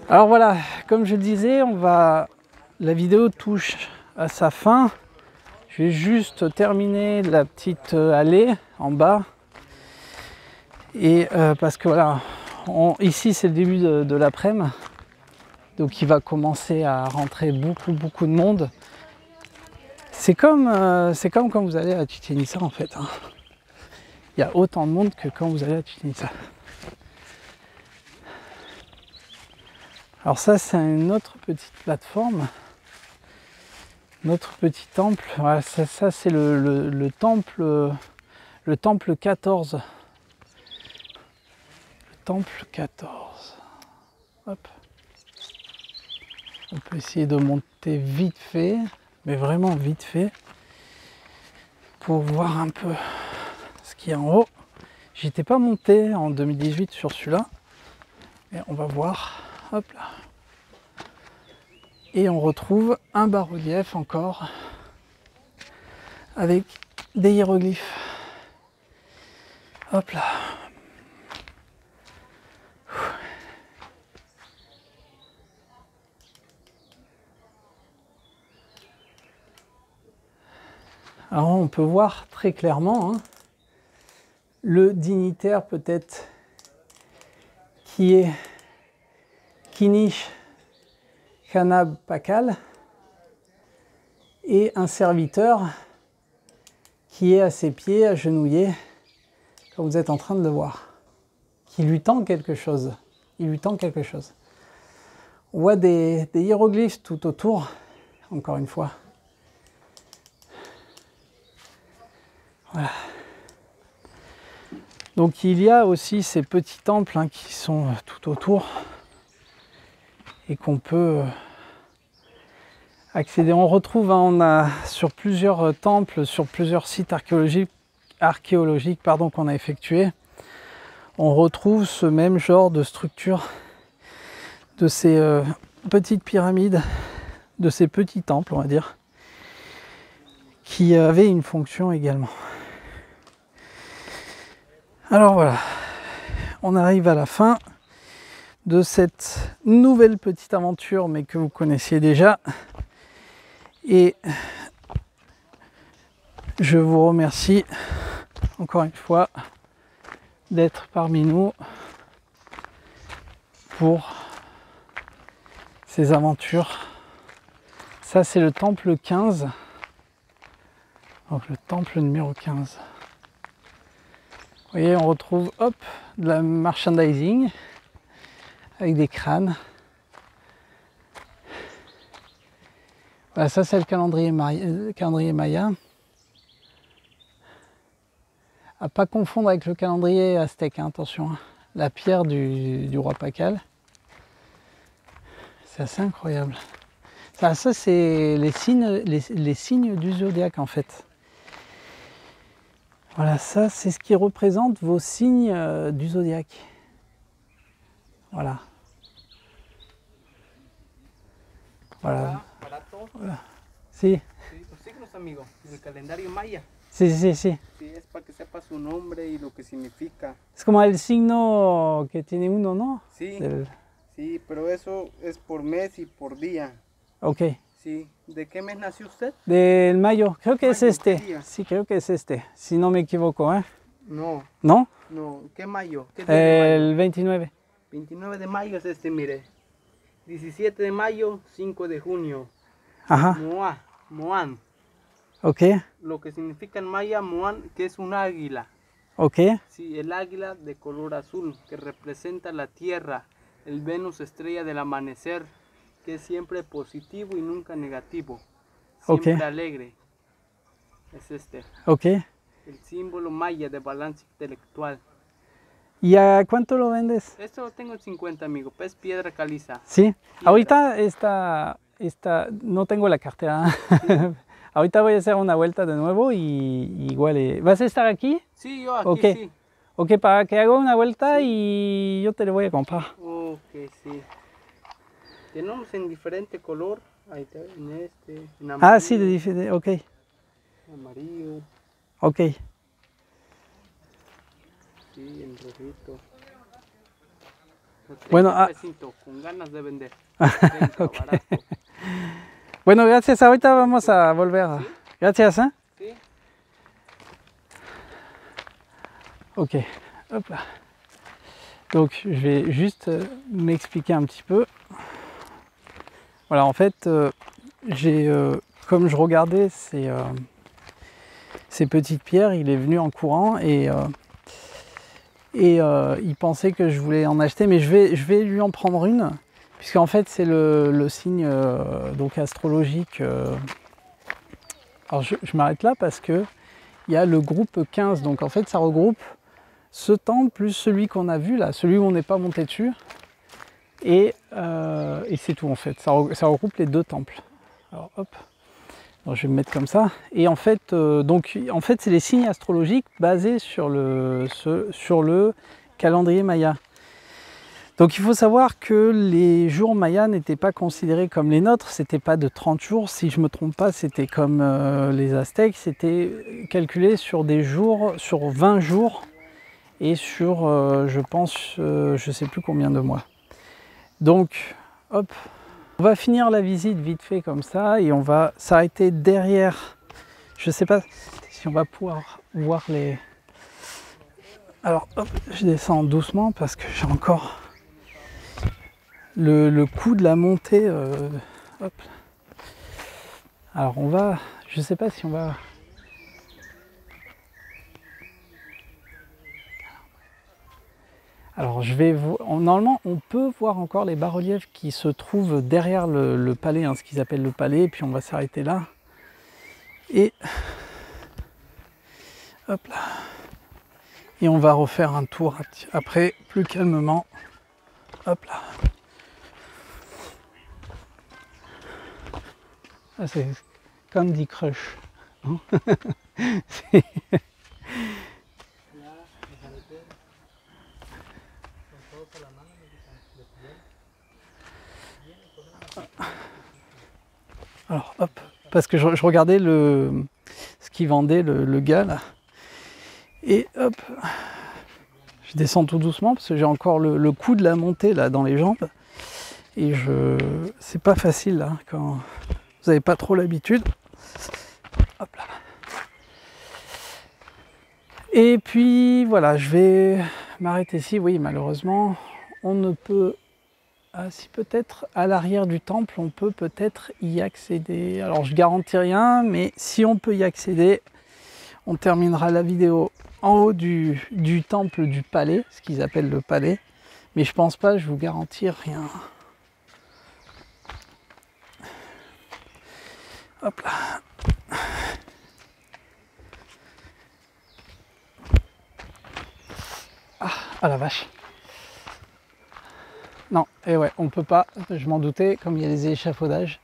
Alors voilà, comme je le disais, la vidéo touche à sa fin. Je vais juste terminer la petite allée en bas. Et parce que voilà, ici c'est le début de l'après-midi. Donc il va commencer à rentrer beaucoup de monde. C'est comme quand vous allez à Chichén Itzá en fait. Il y a autant de monde que quand vous allez à Chichén Itzá. Alors ça, c'est une autre petite plateforme, notre petit temple. Voilà, ça c'est le temple 14. Le temple 14. Hop. On peut essayer de monter vite fait, mais vraiment vite fait, pour voir un peu ce qu'il y a en haut. J'étais pas monté en 2018 sur celui-là, mais on va voir. Hop là. Et on retrouve un bas-relief encore avec des hiéroglyphes. Hop là. Alors on peut voir très clairement le dignitaire peut-être qui est Kinish Khanab Pakal et un serviteur qui est à ses pieds, agenouillé, comme vous êtes en train de le voir, qui lui tend quelque chose. Il lui tend quelque chose. On voit des hiéroglyphes tout autour, encore une fois. Voilà. Donc il y a aussi ces petits temples qui sont tout autour et qu'on peut accéder. On retrouve, on a sur plusieurs temples, sur plusieurs sites archéologiques qu'on a effectués, on retrouve ce même genre de structure, de ces petites pyramides, de ces petits temples, on va dire, qui avaient une fonction également. Alors voilà, on arrive à la fin de cette nouvelle petite aventure, mais que vous connaissiez déjà. Et je vous remercie encore une fois d'être parmi nous pour ces aventures. Ça, c'est le temple 15. Donc le temple numéro 15. Vous voyez, on retrouve hop, de la merchandising avec des crânes. Voilà, ça c'est le calendrier maya. À pas confondre avec le calendrier aztèque, attention. La pierre du roi Pakal. C'est assez incroyable. Ça c'est les signes du zodiaque en fait. Voilà, ça c'est ce qui représente vos signes du zodiaque. Voilà. Voilà. Voilà. Sí. Los signos, amigo, del calendario maya. Sí, sí, sí. Sí, es para que sepa su nombre y lo que significa. Es como el signo que tiene uno, ¿no? Sí, Del... sí, pero eso es por mes y por día. Ok. Sí. ¿De qué mes nació usted? Del mayo, creo que es Mayo, este. ¿qué día? Sí, creo que es este, si no me equivoco, ¿eh? No, ¿No? no. ¿Qué mayo? ¿Qué día de mayo? El 29. 29 de mayo es este, mire. 17 de mayo, 5 de junio. Ajá, Moan. ok, Lo que significa en maya Moan, que es un águila. ok, Sí, el águila de color azul, que representa la tierra, el Venus estrella del amanecer, que es siempre positivo y nunca negativo, siempre Ok. alegre. Es este, ok. el símbolo maya de balance intelectual. ¿Y a cuánto lo vendes? Esto lo tengo en 50, amigo, es piedra caliza. Sí, Piedra. ahorita no tengo la cartera. Ahorita voy a hacer una vuelta de nuevo y igual, ¿vas a estar aquí? Sí, yo aquí Ok. sí. Ok, para que haga una vuelta y yo te lo voy a comprar. Ok, sí. Tenemos en diferente color, ahí está, en este, en amarillo. Ah, sí, ok, Amarillo, ok. sí, en rojito. Bueno, Pesito, con ganas de vender. 30, Ok. barato. Bueno, gracias, ahorita vamos a volver. ¿Sí? Gracias, ¿eh? Sí. Ok, hop là. Donc je vais juste m'expliquer un petit peu. Voilà, en fait, comme je regardais ces petites pierres, il est venu en courant et il pensait que je voulais en acheter, mais je vais lui en prendre une puisqu'en fait c'est le signe donc astrologique. Alors je m'arrête là parce que il y a le groupe 15, donc en fait ça regroupe ce temple plus celui qu'on a vu là, celui où on n'est pas monté dessus, et c'est tout en fait, ça regroupe les deux temples. Alors hop, donc, je vais me mettre comme ça, et en fait c'est les signes astrologiques basés sur le calendrier maya. Donc il faut savoir que les jours mayas n'étaient pas considérés comme les nôtres, c'était pas de 30 jours, si je me trompe pas, c'était comme les Aztèques, c'était calculé sur des jours, sur 20 jours et sur, je pense, je sais plus combien de mois. Donc, hop, on va finir la visite vite fait comme ça et on va s'arrêter derrière, je sais pas si on va pouvoir voir les... Alors hop, je descends doucement parce que j'ai encore... Le coup de la montée, hop. Alors on va, je sais pas si on va... Alors je vais, normalement on peut voir encore les bas-reliefs qui se trouvent derrière le palais, hein, ce qu'ils appellent le palais, et puis on va s'arrêter là. Et hop là. Et on va refaire un tour après, plus calmement. Hop là. Ah, c'est Candy Crush. Hein. Alors hop, parce que je regardais ce qu'il vendait le gars là. Et hop, je descends tout doucement parce que j'ai encore le coup de la montée là dans les jambes. Et c'est pas facile là quand vous n'avez pas trop l'habitude. Hop là. Et puis voilà, je vais m'arrêter ici. Oui, malheureusement, on ne peut... Ah, si peut-être à l'arrière du temple, on peut peut-être y accéder. Alors je garantis rien, mais si on peut y accéder, on terminera la vidéo en haut du temple du palais, ce qu'ils appellent le palais. Mais je pense pas, je vous garantis rien. Hop là. Ah la vache. Non, et ouais, on peut pas, je m'en doutais, comme il y a des échafaudages.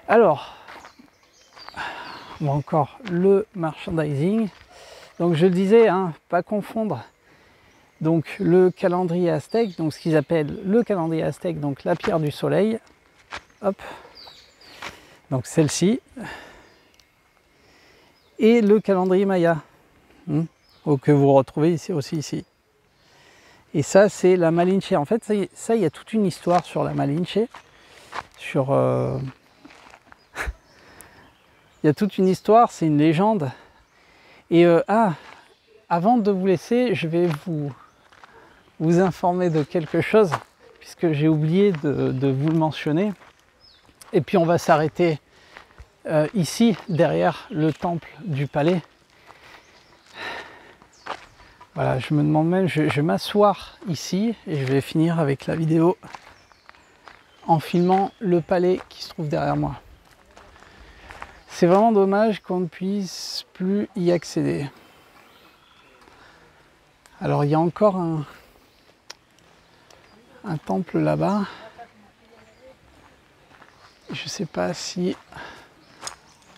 Alors, on a encore le merchandising. Donc je le disais, hein, pas confondre. Donc le calendrier aztèque, donc ce qu'ils appellent le calendrier aztèque, donc la pierre du soleil. Hop. Donc celle-ci. Et le calendrier maya. Que vous retrouvez ici aussi ici. Et ça, c'est la Malinche. En fait, ça, il y a toute une histoire sur la Malinche. Sur, il y a toute une histoire, c'est une légende. Et avant de vous laisser, je vais vous informer de quelque chose, puisque j'ai oublié de vous le mentionner. Et puis on va s'arrêter ici, derrière le temple du palais. Voilà, je me demande même, je vais m'asseoir ici et je vais finir avec la vidéo en filmant le palais qui se trouve derrière moi. C'est vraiment dommage qu'on ne puisse plus y accéder. Alors il y a encore un temple là-bas. Je ne sais pas si...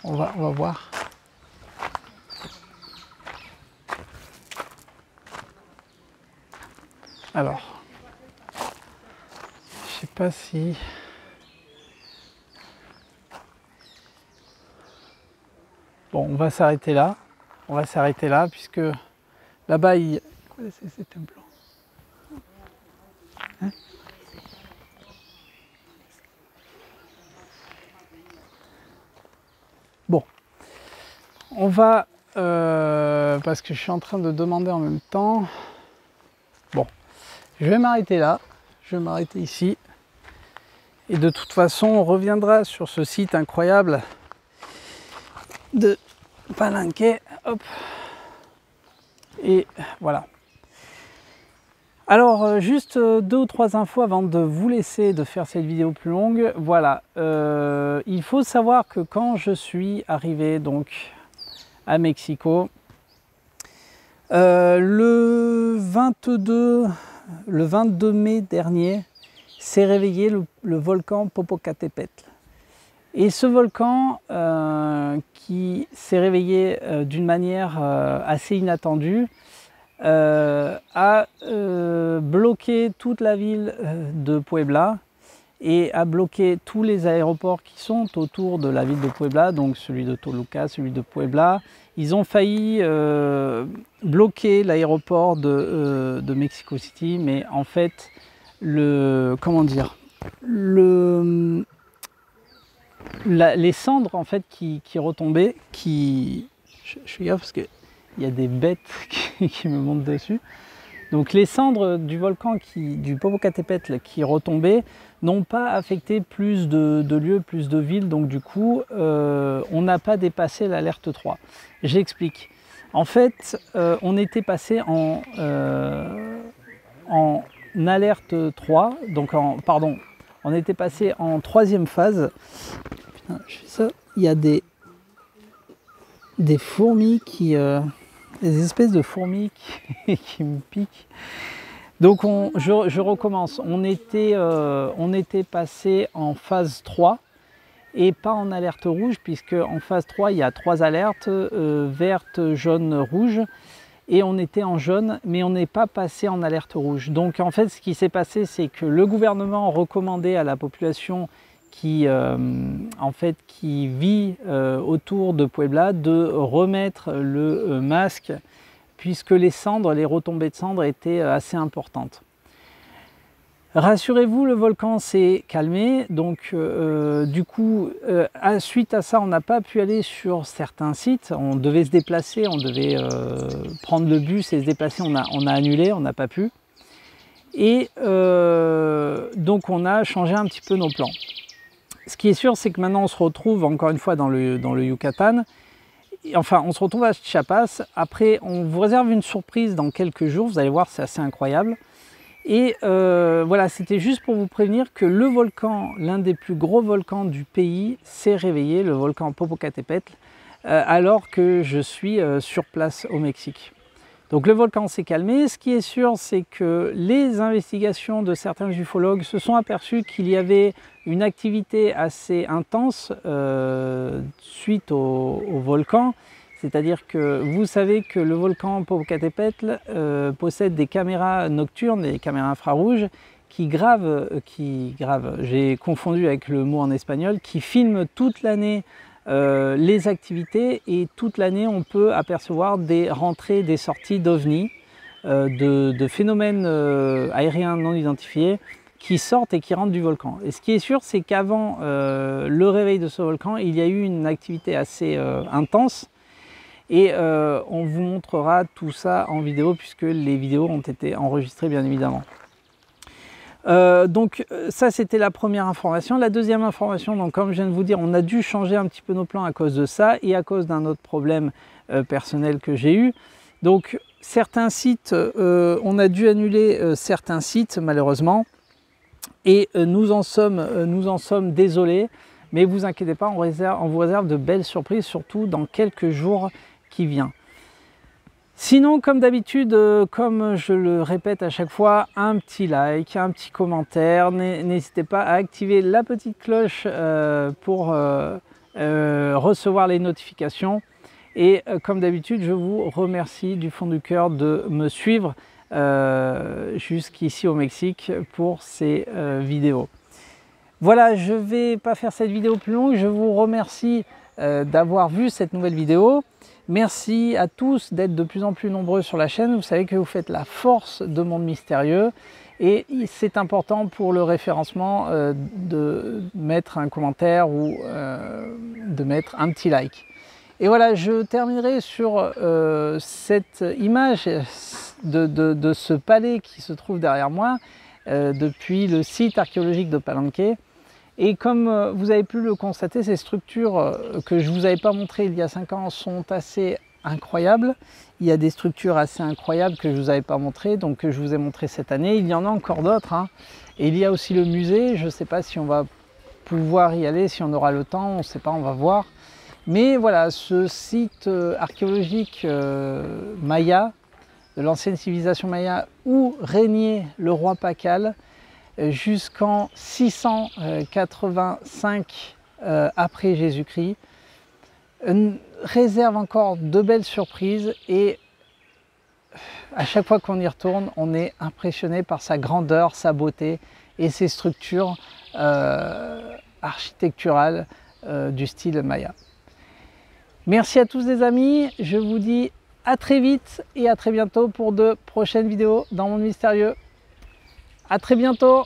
On va voir. Alors, je sais pas si... Bon, on va s'arrêter là. On va s'arrêter là puisque là-bas, il... Quoi c'est ces temples? Hein? Bon, on va... parce que je suis en train de demander en même temps... Bon. Je vais m'arrêter là, je vais m'arrêter ici. Et de toute façon, on reviendra sur ce site incroyable de Palenque. Hop. Et voilà. Alors, juste 2 ou 3 infos avant de vous laisser de faire cette vidéo plus longue. Voilà, il faut savoir que quand je suis arrivé donc à Mexico, le 22 mai dernier, s'est réveillé le volcan Popocatépetl. Et ce volcan qui s'est réveillé d'une manière assez inattendue, a bloqué toute la ville de Puebla et a bloqué tous les aéroports qui sont autour de la ville de Puebla, donc celui de Toluca, celui de Puebla. Ils ont failli bloquer l'aéroport de Mexico City, mais en fait, les cendres en fait qui retombaient, je suis gaffe parce que il y a des bêtes qui me montent dessus. Donc les cendres du volcan du Popocatépetl qui retombaient n'ont pas affecté plus de lieux, plus de villes. Donc du coup, on n'a pas dépassé l'alerte 3. J'explique. En fait, on était passé en alerte 3. Donc on était passé en 3e phase. Putain, je fais ça. Il y a des fourmis des espèces de fourmis qui me piquent. Donc je recommence. On était passé en phase 3 et pas en alerte rouge, puisque en phase 3 il y a 3 alertes, verte, jaune, rouge, et on était en jaune, mais on n'est pas passé en alerte rouge. Donc en fait ce qui s'est passé, c'est que le gouvernement recommandait à la population qui vit autour de Puebla de remettre le masque, puisque les retombées de cendres étaient assez importantes. Rassurez-vous, le volcan s'est calmé, donc du coup, suite à ça, on n'a pas pu aller sur certains sites. On devait se déplacer, on devait prendre le bus et se déplacer, on a annulé, on n'a pas pu. Et donc on a changé un petit peu nos plans. Ce qui est sûr, c'est que maintenant on se retrouve encore une fois dans le Yucatan. Enfin, on se retrouve à Chiapas. Après, on vous réserve une surprise dans quelques jours. Vous allez voir, c'est assez incroyable. Et voilà, c'était juste pour vous prévenir que le volcan, l'un des plus gros volcans du pays, s'est réveillé, le volcan Popocatépetl, alors que je suis sur place au Mexique. Donc le volcan s'est calmé. Ce qui est sûr, c'est que les investigations de certains ufologues se sont aperçus qu'il y avait une activité assez intense suite au volcan. C'est-à-dire que vous savez que le volcan Popocatépetl possède des caméras nocturnes, des caméras infrarouges qui gravent, j'ai confondu avec le mot en espagnol, qui filment toute l'année les activités, et toute l'année on peut apercevoir des rentrées, des sorties d'OVNI, de phénomènes aériens non identifiés qui sortent et qui rentrent du volcan. Et ce qui est sûr, c'est qu'avant le réveil de ce volcan, il y a eu une activité assez intense, et on vous montrera tout ça en vidéo, puisque les vidéos ont été enregistrées bien évidemment. Donc ça, c'était la première information. La deuxième information, donc comme je viens de vous dire, on a dû changer un petit peu nos plans à cause de ça et à cause d'un autre problème personnel que j'ai eu. Donc certains sites, on a dû annuler certains sites malheureusement, et nous en sommes désolés, mais vous inquiétez pas, on vous réserve de belles surprises, surtout dans quelques jours qui viennent. Sinon, comme d'habitude, comme je le répète à chaque fois, un petit like, un petit commentaire. N'hésitez pas à activer la petite cloche pour recevoir les notifications. Et comme d'habitude, je vous remercie du fond du cœur de me suivre jusqu'ici au Mexique pour ces vidéos. Voilà, je ne vais pas faire cette vidéo plus longue. Je vous remercie d'avoir vu cette nouvelle vidéo. Merci à tous d'être de plus en plus nombreux sur la chaîne. Vous savez que vous faites la force de Monde Mystérieux, et c'est important pour le référencement de mettre un commentaire ou de mettre un petit like. Et voilà, je terminerai sur cette image de ce palais qui se trouve derrière moi depuis le site archéologique de Palenque. Et comme vous avez pu le constater, ces structures que je ne vous avais pas montrées il y a 5 ans sont assez incroyables. Il y a des structures assez incroyables que je ne vous avais pas montrées, donc que je vous ai montré cette année. Il y en a encore d'autres, hein. Et il y a aussi le musée. Je ne sais pas si on va pouvoir y aller, si on aura le temps, on ne sait pas, on va voir. Mais voilà, ce site archéologique maya, de l'ancienne civilisation maya, où régnait le roi Pakal jusqu'en 685 après Jésus-Christ, réserve encore de belles surprises et à chaque fois qu'on y retourne, on est impressionné par sa grandeur, sa beauté et ses structures architecturales du style maya. Merci à tous les amis, je vous dis à très vite et à très bientôt pour de prochaines vidéos dans Monde Mystérieux. À très bientôt!